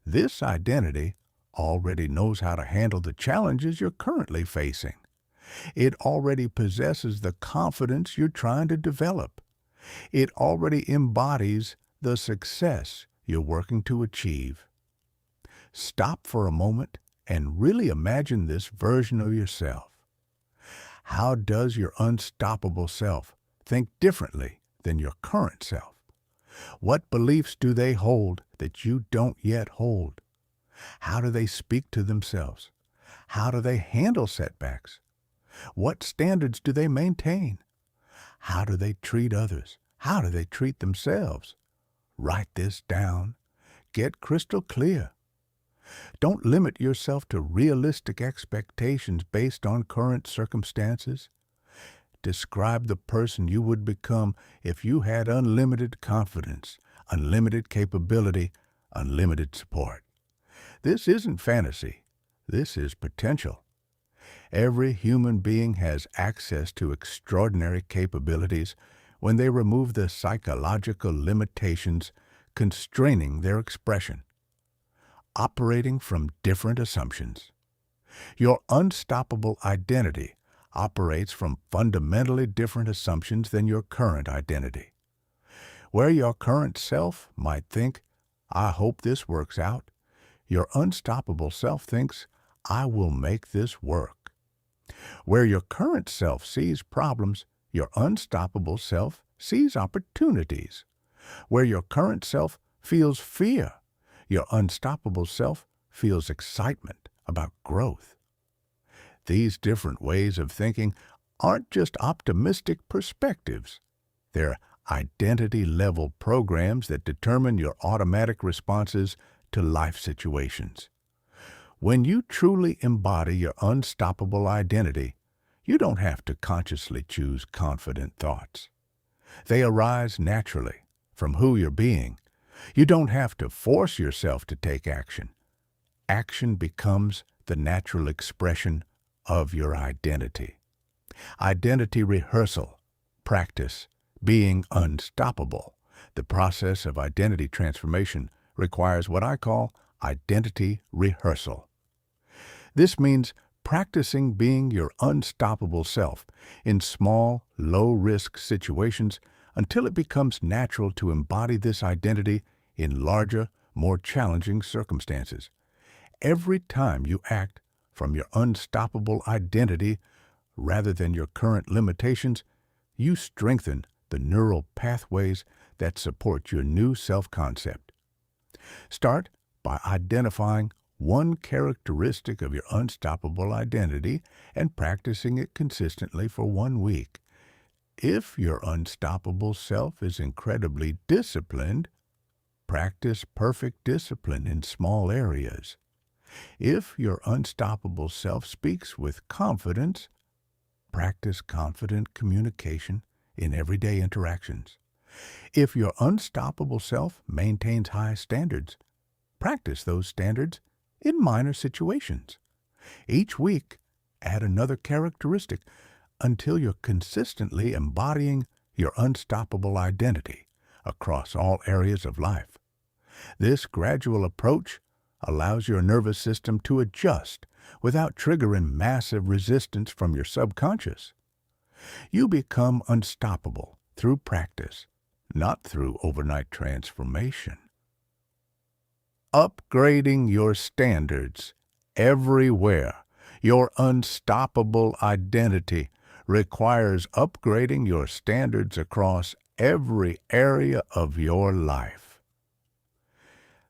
This identity already knows how to handle the challenges you're currently facing. It already possesses the confidence you're trying to develop. It already embodies the success you're working to achieve. Stop for a moment and really imagine this version of yourself. How does your unstoppable self think differently than your current self? What beliefs do they hold that you don't yet hold? How do they speak to themselves? How do they handle setbacks? What standards do they maintain? How do they treat others? How do they treat themselves? Write this down. Get crystal clear. Don't limit yourself to realistic expectations based on current circumstances. Describe the person you would become if you had unlimited confidence, unlimited capability, unlimited support. This isn't fantasy. This is potential. Every human being has access to extraordinary capabilities when they remove the psychological limitations constraining their expression. Operating from different assumptions. Your unstoppable identity operates from fundamentally different assumptions than your current identity. Where your current self might think, "I hope this works out," your unstoppable self thinks, "I will make this work." Where your current self sees problems, your unstoppable self sees opportunities. Where your current self feels fear, your unstoppable self feels excitement about growth. These different ways of thinking aren't just optimistic perspectives. They're identity-level programs that determine your automatic responses to life situations. When you truly embody your unstoppable identity, you don't have to consciously choose confident thoughts. They arise naturally from who you're being. You don't have to force yourself to take action. Action becomes the natural expression of your identity. Identity rehearsal, practice, being unstoppable. The process of identity transformation requires what I call identity rehearsal. This means practicing being your unstoppable self in small, low-risk situations until it becomes natural to embody this identity in larger, more challenging circumstances. Every time you act from your unstoppable identity rather than your current limitations, you strengthen the neural pathways that support your new self-concept. Start by identifying one characteristic of your unstoppable identity and practicing it consistently for 1 week. If your unstoppable self is incredibly disciplined, practice perfect discipline in small areas. If your unstoppable self speaks with confidence, practice confident communication in everyday interactions. If your unstoppable self maintains high standards, practice those standards in minor situations. Each week, add another characteristic until you're consistently embodying your unstoppable identity across all areas of life. This gradual approach allows your nervous system to adjust without triggering massive resistance from your subconscious. You become unstoppable through practice, not through overnight transformation. Upgrading your standards everywhere. Your unstoppable identity requires upgrading your standards across every area of your life.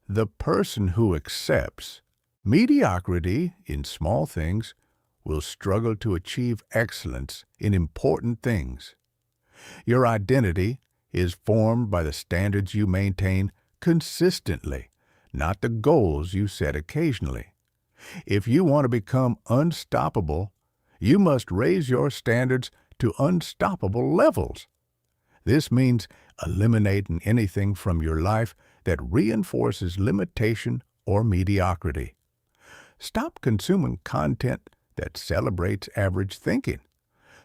The person who accepts mediocrity in small things will struggle to achieve excellence in important things. Your identity is formed by the standards you maintain consistently, not the goals you set occasionally. If you want to become unstoppable, you must raise your standards to unstoppable levels. This means eliminating anything from your life that reinforces limitation or mediocrity. Stop consuming content that celebrates average thinking.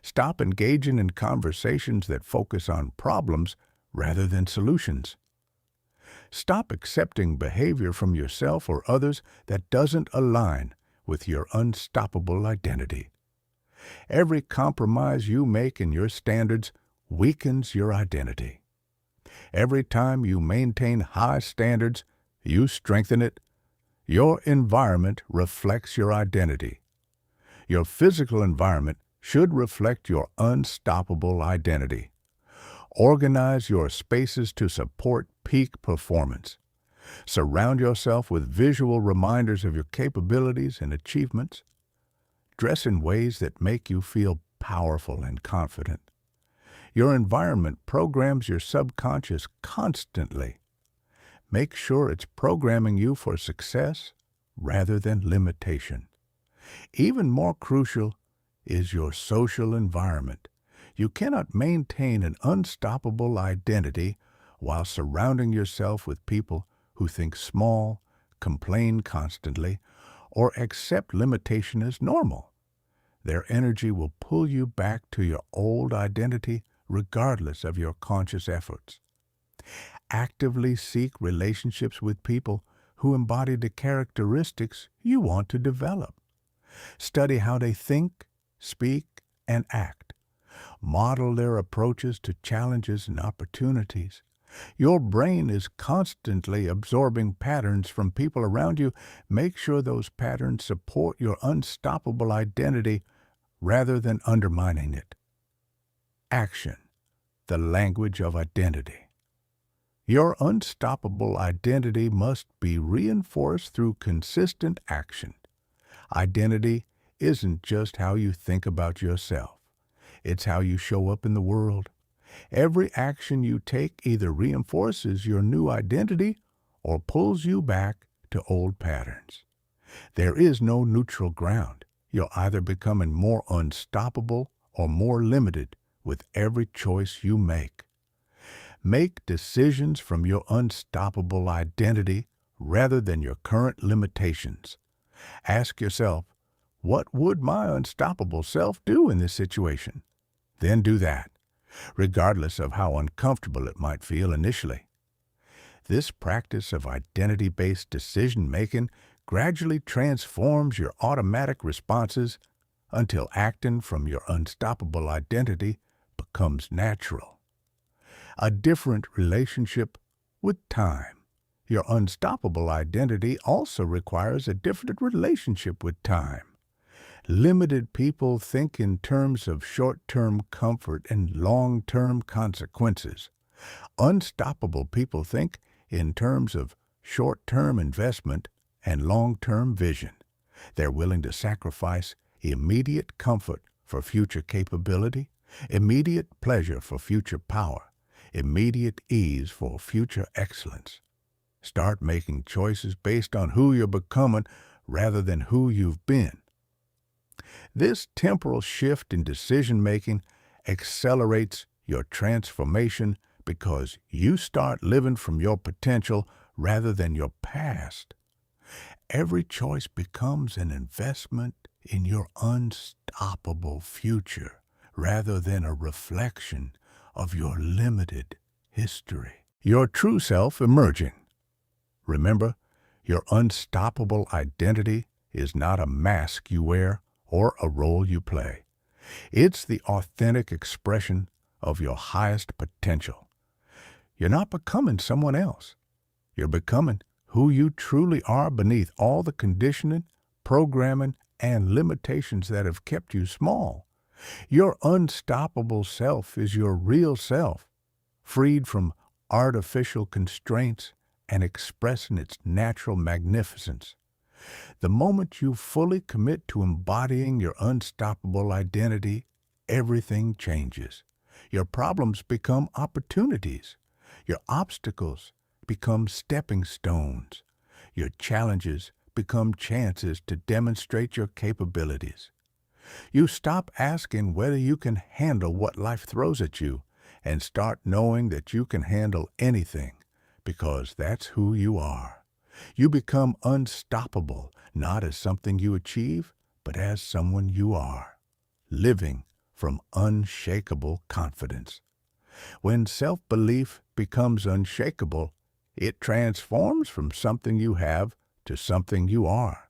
Stop engaging in conversations that focus on problems rather than solutions. Stop accepting behavior from yourself or others that doesn't align with your unstoppable identity. Every compromise you make in your standards weakens your identity. Every time you maintain high standards, you strengthen it. Your environment reflects your identity. Your physical environment should reflect your unstoppable identity. Organize your spaces to support peak performance. Surround yourself with visual reminders of your capabilities and achievements. Dress in ways that make you feel powerful and confident. Your environment programs your subconscious constantly. Make sure it's programming you for success rather than limitation. Even more crucial is your social environment. You cannot maintain an unstoppable identity while surrounding yourself with people who think small, complain constantly, or accept limitation as normal. Their energy will pull you back to your old identity regardless of your conscious efforts. Actively seek relationships with people who embody the characteristics you want to develop. Study how they think, speak, and act. Model their approaches to challenges and opportunities. Your brain is constantly absorbing patterns from people around you. Make sure those patterns support your unstoppable identity rather than undermining it. Action, the language of identity. Your unstoppable identity must be reinforced through consistent action. Identity isn't just how you think about yourself. It's how you show up in the world. Every action you take either reinforces your new identity or pulls you back to old patterns. There is no neutral ground. You're either becoming more unstoppable or more limited with every choice you make. Make decisions from your unstoppable identity rather than your current limitations. Ask yourself, what would my unstoppable self do in this situation? Then do that, regardless of how uncomfortable it might feel initially. This practice of identity-based decision-making gradually transforms your automatic responses until acting from your unstoppable identity becomes natural. A different relationship with time. Your unstoppable identity also requires a different relationship with time. Limited people think in terms of short-term comfort and long-term consequences. Unstoppable people think in terms of short-term investment and long-term vision. They're willing to sacrifice immediate comfort for future capability, immediate pleasure for future power, immediate ease for future excellence. Start making choices based on who you're becoming rather than who you've been. This temporal shift in decision-making accelerates your transformation because you start living from your potential rather than your past. Every choice becomes an investment in your unstoppable future rather than a reflection of your limited history. Your true self emerging. Remember, your unstoppable identity is not a mask you wear or a role you play. It's the authentic expression of your highest potential. You're not becoming someone else. You're becoming who you truly are beneath all the conditioning, programming, and limitations that have kept you small. Your unstoppable self is your real self, freed from artificial constraints and expressing its natural magnificence. The moment you fully commit to embodying your unstoppable identity, everything changes. Your problems become opportunities. Your obstacles become stepping stones. Your challenges become chances to demonstrate your capabilities. You stop asking whether you can handle what life throws at you and start knowing that you can handle anything because that's who you are. You become unstoppable, not as something you achieve, but as someone you are, living from unshakable confidence. When self-belief becomes unshakable, it transforms from something you have to something you are.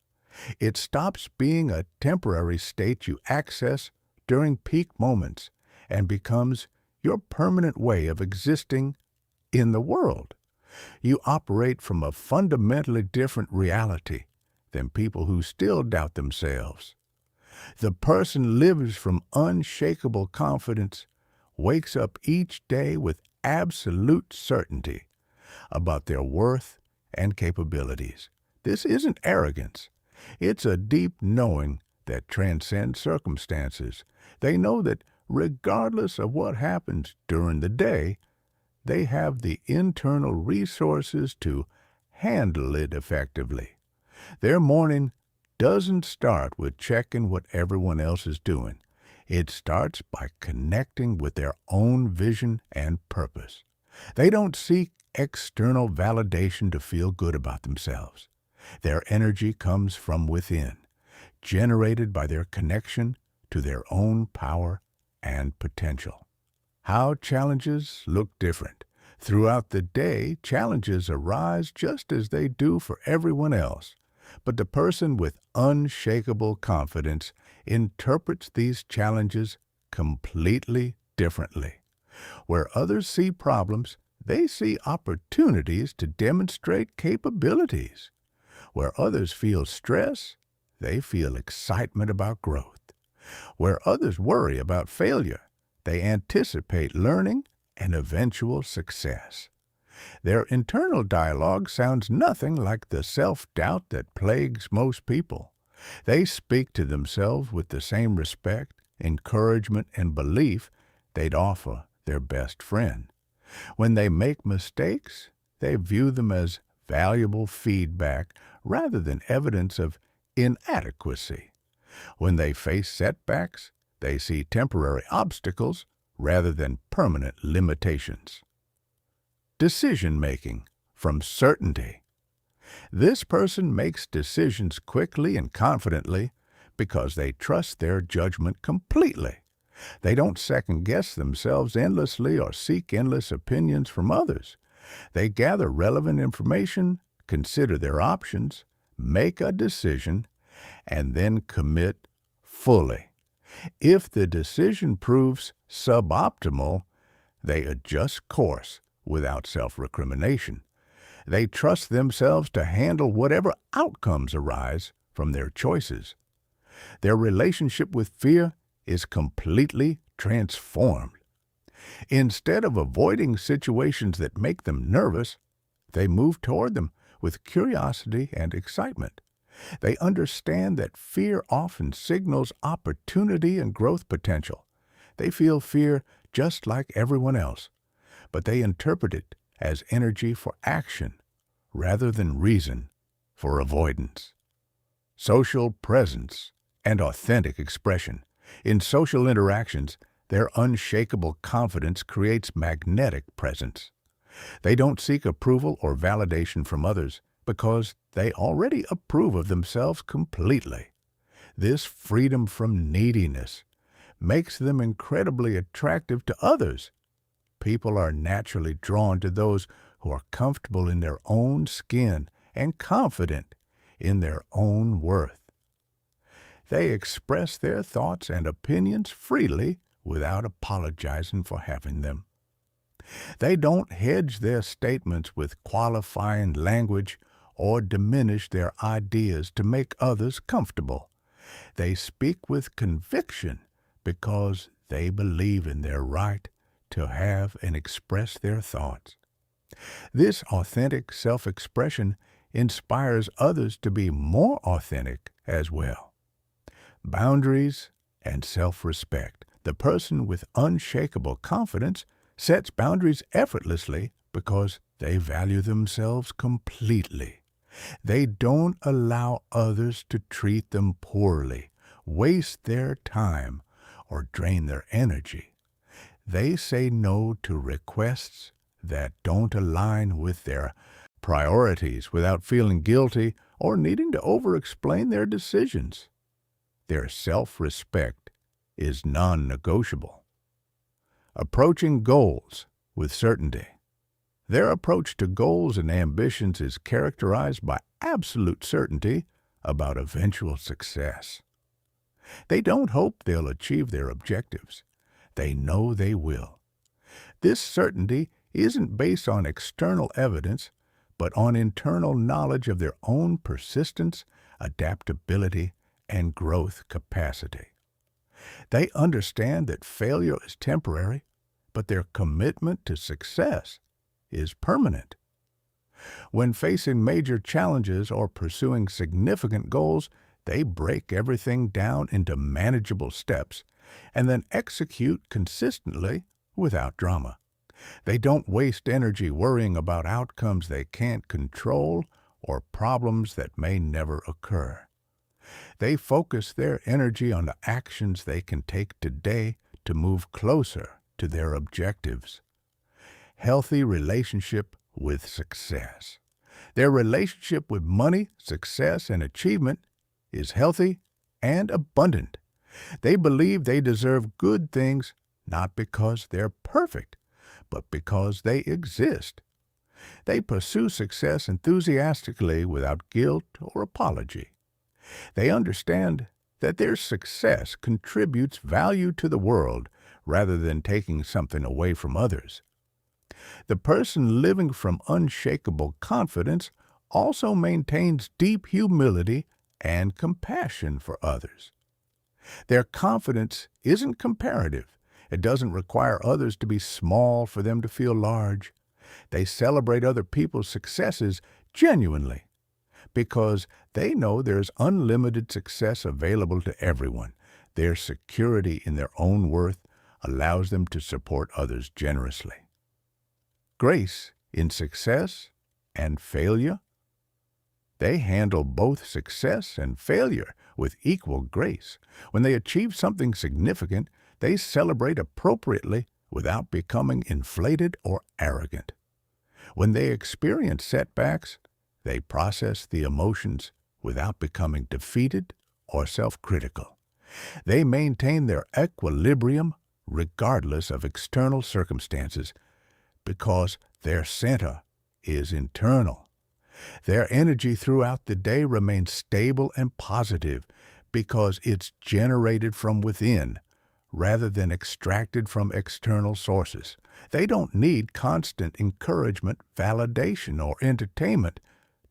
It stops being a temporary state you access during peak moments and becomes your permanent way of existing in the world. You operate from a fundamentally different reality than people who still doubt themselves. The person lives from unshakable confidence, wakes up each day with absolute certainty about their worth and capabilities. This isn't arrogance. It's a deep knowing that transcends circumstances. They know that regardless of what happens during the day, they have the internal resources to handle it effectively. Their morning doesn't start with checking what everyone else is doing. It starts by connecting with their own vision and purpose. They don't seek external validation to feel good about themselves. Their energy comes from within, generated by their connection to their own power and potential. How challenges look different. Throughout the day, challenges arise just as they do for everyone else. But the person with unshakable confidence interprets these challenges completely differently. Where others see problems, they see opportunities to demonstrate capabilities. Where others feel stress, they feel excitement about growth. Where others worry about failure, they anticipate learning and eventual success. Their internal dialogue sounds nothing like the self-doubt that plagues most people. They speak to themselves with the same respect, encouragement, and belief they'd offer their best friend. When they make mistakes, they view them as valuable feedback rather than evidence of inadequacy. When they face setbacks, they see temporary obstacles rather than permanent limitations. Decision-making from certainty. This person makes decisions quickly and confidently because they trust their judgment completely. They don't second-guess themselves endlessly or seek endless opinions from others. They gather relevant information, consider their options, make a decision, and then commit fully. If the decision proves suboptimal, they adjust course without self-recrimination. They trust themselves to handle whatever outcomes arise from their choices. Their relationship with fear is completely transformed. Instead of avoiding situations that make them nervous, they move toward them with curiosity and excitement. They understand that fear often signals opportunity and growth potential. They feel fear just like everyone else, but they interpret it as energy for action rather than reason for avoidance. social presence, and authentic expression. In social interactions, their unshakable confidence creates magnetic presence. They don't seek approval or validation from others because they already approve of themselves completely. This freedom from neediness makes them incredibly attractive to others. People are naturally drawn to those who are comfortable in their own skin and confident in their own worth. They express their thoughts and opinions freely without apologizing for having them. They don't hedge their statements with qualifying language or diminish their ideas to make others comfortable. They speak with conviction because they believe in their right to have and express their thoughts. This authentic self-expression inspires others to be more authentic as well. Boundaries and self-respect. The person with unshakable confidence sets boundaries effortlessly because they value themselves completely. They don't allow others to treat them poorly, waste their time, or drain their energy. They say no to requests that don't align with their priorities without feeling guilty or needing to over-explain their decisions. Their self-respect is non-negotiable. Approaching goals with certainty. Their approach to goals and ambitions is characterized by absolute certainty about eventual success. They don't hope they'll achieve their objectives. They know they will. This certainty isn't based on external evidence, but on internal knowledge of their own persistence, adaptability, and growth capacity. They understand that failure is temporary, but their commitment to success is permanent. When facing major challenges or pursuing significant goals, they break everything down into manageable steps and then execute consistently without drama. They don't waste energy worrying about outcomes they can't control or problems that may never occur. They focus their energy on the actions they can take today to move closer to their objectives. Healthy relationship with success. Their relationship with money, success, and achievement is healthy and abundant. They believe they deserve good things not because they're perfect, but because they exist. They pursue success enthusiastically without guilt or apology. They understand that their success contributes value to the world rather than taking something away from others. The person living from unshakable confidence also maintains deep humility and compassion for others. Their confidence isn't comparative. It doesn't require others to be small for them to feel large. They celebrate other people's successes genuinely because they know there's unlimited success available to everyone. Their security in their own worth allows them to support others generously. Grace in success and failure. They handle both success and failure with equal grace. When they achieve something significant, they celebrate appropriately without becoming inflated or arrogant. When they experience setbacks, they process the emotions without becoming defeated or self-critical. They maintain their equilibrium regardless of external circumstances because their center is internal. Their energy throughout the day remains stable and positive because it's generated from within rather than extracted from external sources. They don't need constant encouragement, validation, or entertainment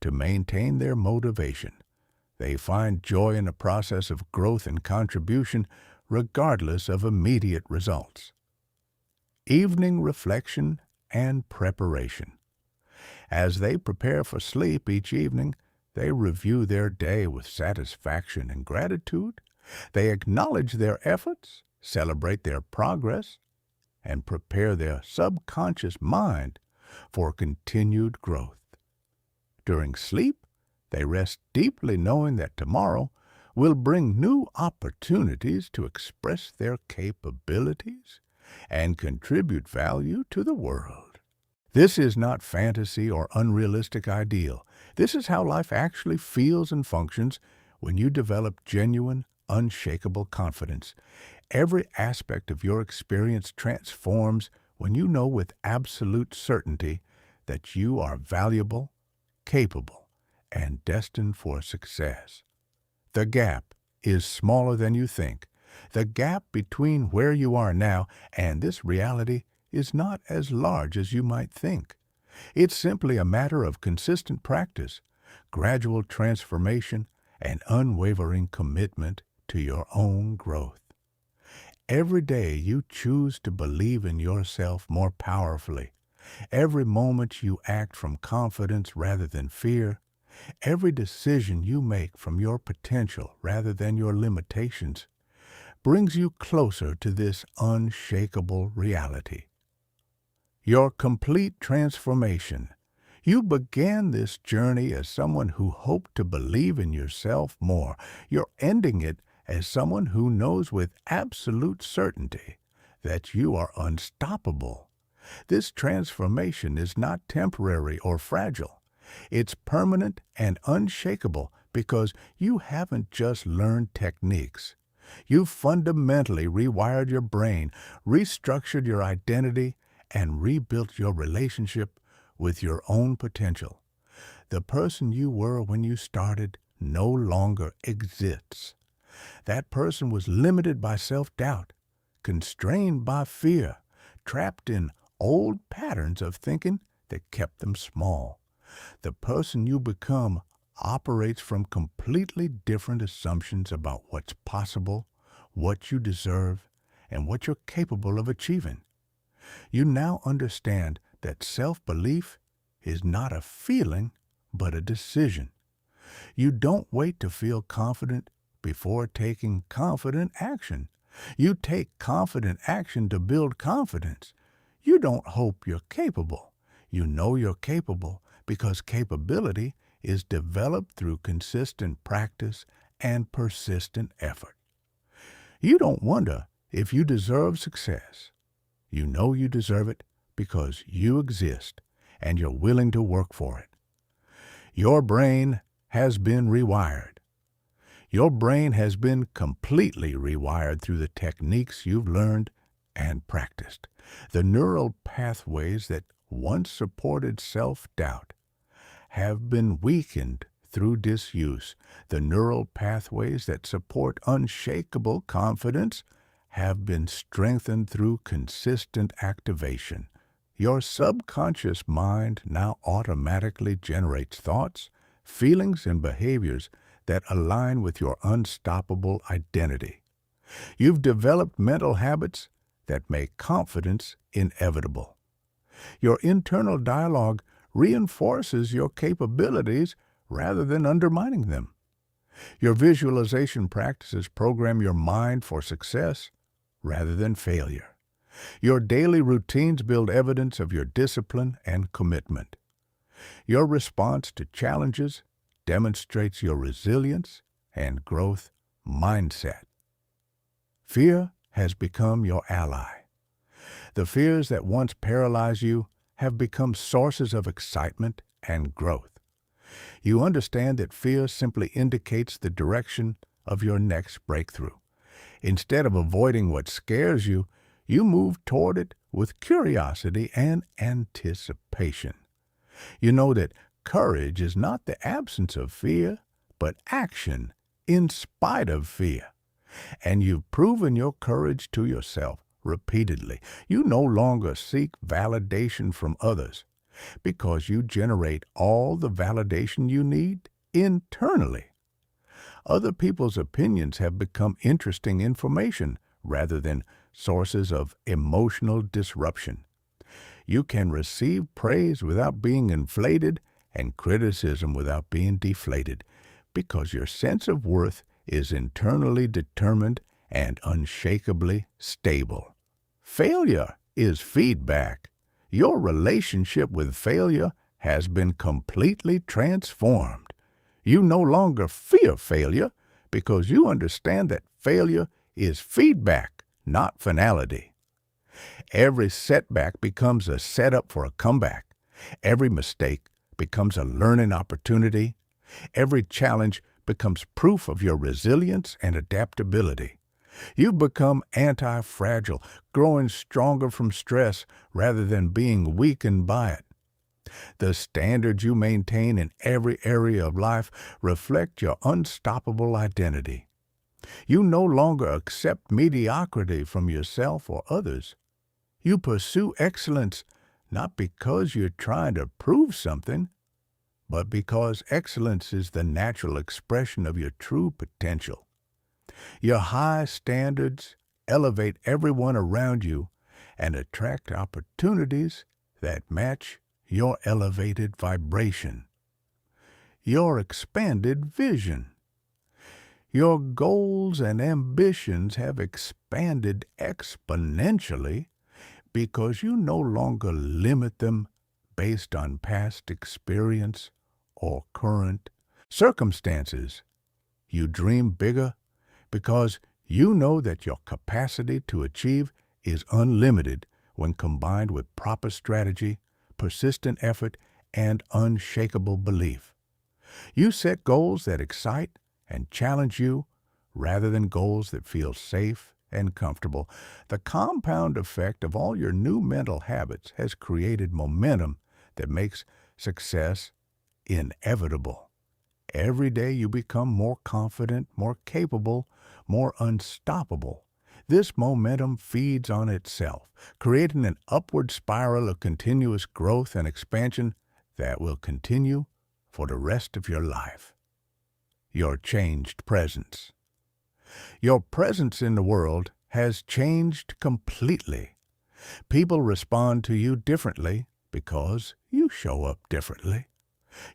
to maintain their motivation. They find joy in the process of growth and contribution regardless of immediate results. Evening reflection and preparation. As they prepare for sleep each evening, they review their day with satisfaction and gratitude. They acknowledge their efforts, celebrate their progress, and prepare their subconscious mind for continued growth. During sleep, They rest deeply knowing that tomorrow will bring new opportunities to express their capabilities and contribute value to the world. This is not fantasy or unrealistic ideal. This is how life actually feels and functions when you develop genuine, unshakable confidence. Every aspect of your experience transforms when you know with absolute certainty that you are valuable, capable, and destined for success. The gap is smaller than you think. The gap between where you are now and this reality is not as large as you might think. It's simply a matter of consistent practice, gradual transformation, and unwavering commitment to your own growth. Every day you choose to believe in yourself more powerfully. Every moment you act from confidence rather than fear. Every decision you make from your potential rather than your limitations brings you closer to this unshakable reality. Your complete transformation. You began this journey as someone who hoped to believe in yourself more. You're ending it as someone who knows with absolute certainty that you are unstoppable. This transformation is not temporary or fragile. It's permanent and unshakable because you haven't just learned techniques. You've fundamentally rewired your brain, restructured your identity, and rebuilt your relationship with your own potential. The person you were when you started no longer exists. That person was limited by self-doubt, constrained by fear, trapped in old patterns of thinking that kept them small. The person you become operates from completely different assumptions about what's possible, what you deserve, and what you're capable of achieving. You now understand that self-belief is not a feeling, but a decision. You don't wait to feel confident before taking confident action. You take confident action to build confidence. You don't hope you're capable. You know you're capable because capability is developed through consistent practice and persistent effort. You don't wonder if you deserve success. You know you deserve it because you exist and you're willing to work for it. Your brain has been rewired. Your brain has been completely rewired through the techniques you've learned and practiced. The neural pathways that once supported self-doubt have been weakened through disuse. The neural pathways that support unshakable confidence have been strengthened through consistent activation. Your subconscious mind now automatically generates thoughts, feelings, and behaviors that align with your unstoppable identity. You've developed mental habits that make confidence inevitable. Your internal dialogue reinforces your capabilities rather than undermining them. Your visualization practices program your mind for success rather than failure. Your daily routines build evidence of your discipline and commitment. Your response to challenges demonstrates your resilience and growth mindset. Fear has become your ally. The fears that once paralyzed you have become sources of excitement and growth. You understand that fear simply indicates the direction of your next breakthrough. Instead of avoiding what scares you, you move toward it with curiosity and anticipation. You know that courage is not the absence of fear, but action in spite of fear. And you've proven your courage to yourself repeatedly. You no longer seek validation from others because you generate all the validation you need internally. Other people's opinions have become interesting information rather than sources of emotional disruption. You can receive praise without being inflated and criticism without being deflated because your sense of worth is internally determined and unshakably stable. Failure is feedback. Your relationship with failure has been completely transformed. You no longer fear failure because you understand that failure is feedback, not finality. Every setback becomes a setup for a comeback. Every mistake becomes a learning opportunity. Every challenge becomes proof of your resilience and adaptability. You become anti-fragile, growing stronger from stress rather than being weakened by it. The standards you maintain in every area of life reflect your unstoppable identity. You no longer accept mediocrity from yourself or others. You pursue excellence not because you're trying to prove something, but because excellence is the natural expression of your true potential. Your high standards elevate everyone around you and attract opportunities that match your elevated vibration, your expanded vision. Your goals and ambitions have expanded exponentially because you no longer limit them based on past experience or current circumstances. You dream bigger because you know that your capacity to achieve is unlimited when combined with proper strategy, persistent effort, and unshakable belief. You set goals that excite and challenge you rather than goals that feel safe and comfortable. The compound effect of all your new mental habits has created momentum that makes success inevitable. Every day you become more confident, more capable, more unstoppable. This momentum feeds on itself, creating an upward spiral of continuous growth and expansion that will continue for the rest of your life. Your changed presence. Your presence in the world has changed completely. People respond to you differently because you show up differently.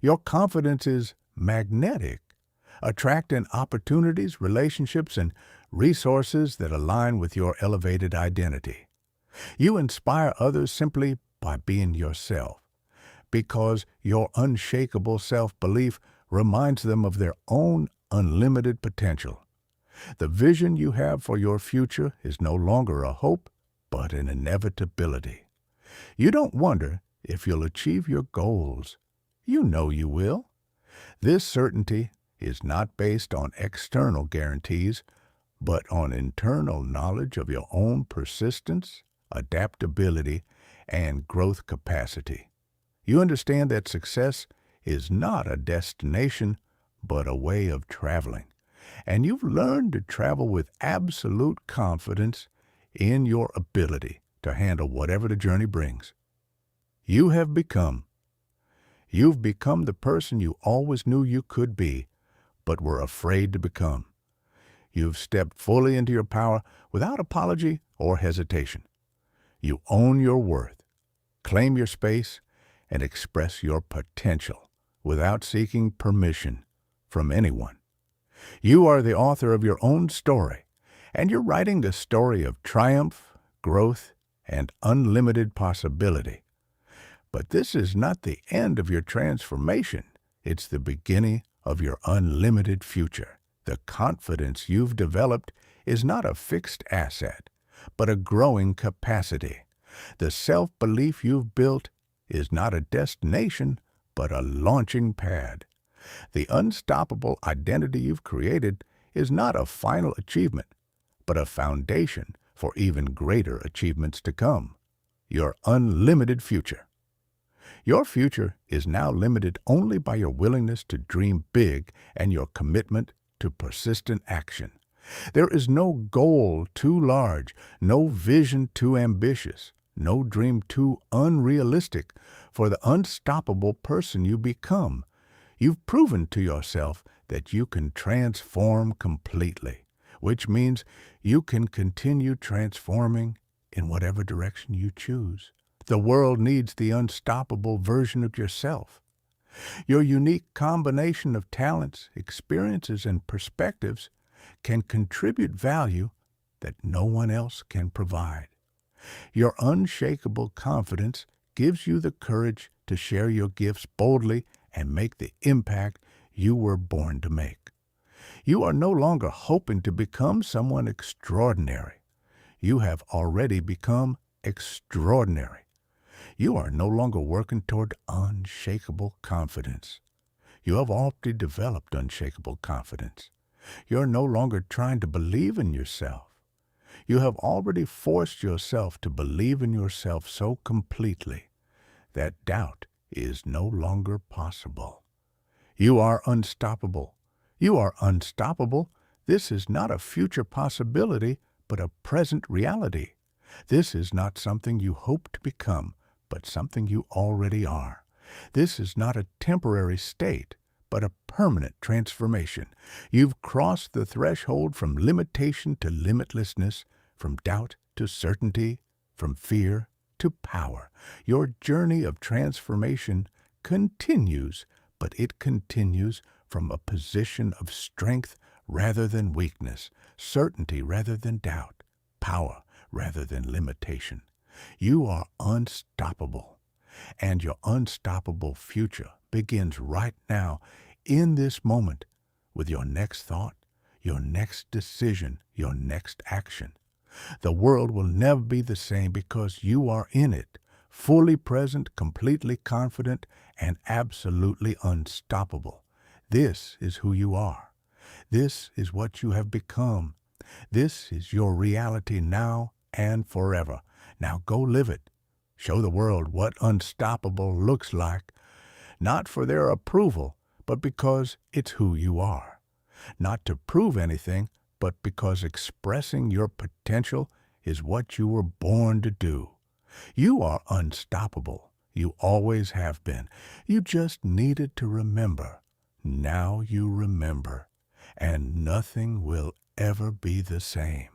Your confidence is magnetic, attracting opportunities, relationships, and resources that align with your elevated identity. You inspire others simply by being yourself, because your unshakable self-belief reminds them of their own unlimited potential. The vision you have for your future is no longer a hope, but an inevitability. You don't wonder if you'll achieve your goals. You know you will. This certainty is not based on external guarantees, but on internal knowledge of your own persistence, adaptability, and growth capacity. You understand that success is not a destination, but a way of traveling. And you've learned to travel with absolute confidence in your ability to handle whatever the journey brings. You've become the person you always knew you could be, but were afraid to become. You've stepped fully into your power without apology or hesitation. You own your worth, claim your space, and express your potential without seeking permission from anyone. You are the author of your own story, and you're writing a story of triumph, growth, and unlimited possibility. But this is not the end of your transformation. It's the beginning of your unlimited future. The confidence you've developed is not a fixed asset, but a growing capacity. The self-belief you've built is not a destination, but a launching pad. The unstoppable identity you've created is not a final achievement, but a foundation for even greater achievements to come. Your unlimited future. Your future is now limited only by your willingness to dream big and your commitment to persistent action. There is no goal too large, no vision too ambitious, no dream too unrealistic for the unstoppable person you become. You've proven to yourself that you can transform completely, which means you can continue transforming in whatever direction you choose. The world needs the unstoppable version of yourself. Your unique combination of talents, experiences, and perspectives can contribute value that no one else can provide. Your unshakable confidence gives you the courage to share your gifts boldly and make the impact you were born to make. You are no longer hoping to become someone extraordinary. You have already become extraordinary. You are no longer working toward unshakable confidence. You have already developed unshakable confidence. You're no longer trying to believe in yourself. You have already forced yourself to believe in yourself so completely that doubt is no longer possible. You are unstoppable. You are unstoppable. This is not a future possibility, but a present reality. This is not something you hope to become, but something you already are. This is not a temporary state, but a permanent transformation. You've crossed the threshold from limitation to limitlessness, from doubt to certainty, from fear to power. Your journey of transformation continues, but it continues from a position of strength rather than weakness, certainty rather than doubt, power rather than limitation. You are unstoppable, and your unstoppable future begins right now, in this moment, with your next thought, your next decision, your next action. The world will never be the same because you are in it, fully present, completely confident, and absolutely unstoppable. This is who you are. This is what you have become. This is your reality now and forever. Now go live it. Show the world what unstoppable looks like, not for their approval, but because it's who you are. Not to prove anything, but because expressing your potential is what you were born to do. You are unstoppable. You always have been. You just needed to remember. Now you remember, and nothing will ever be the same.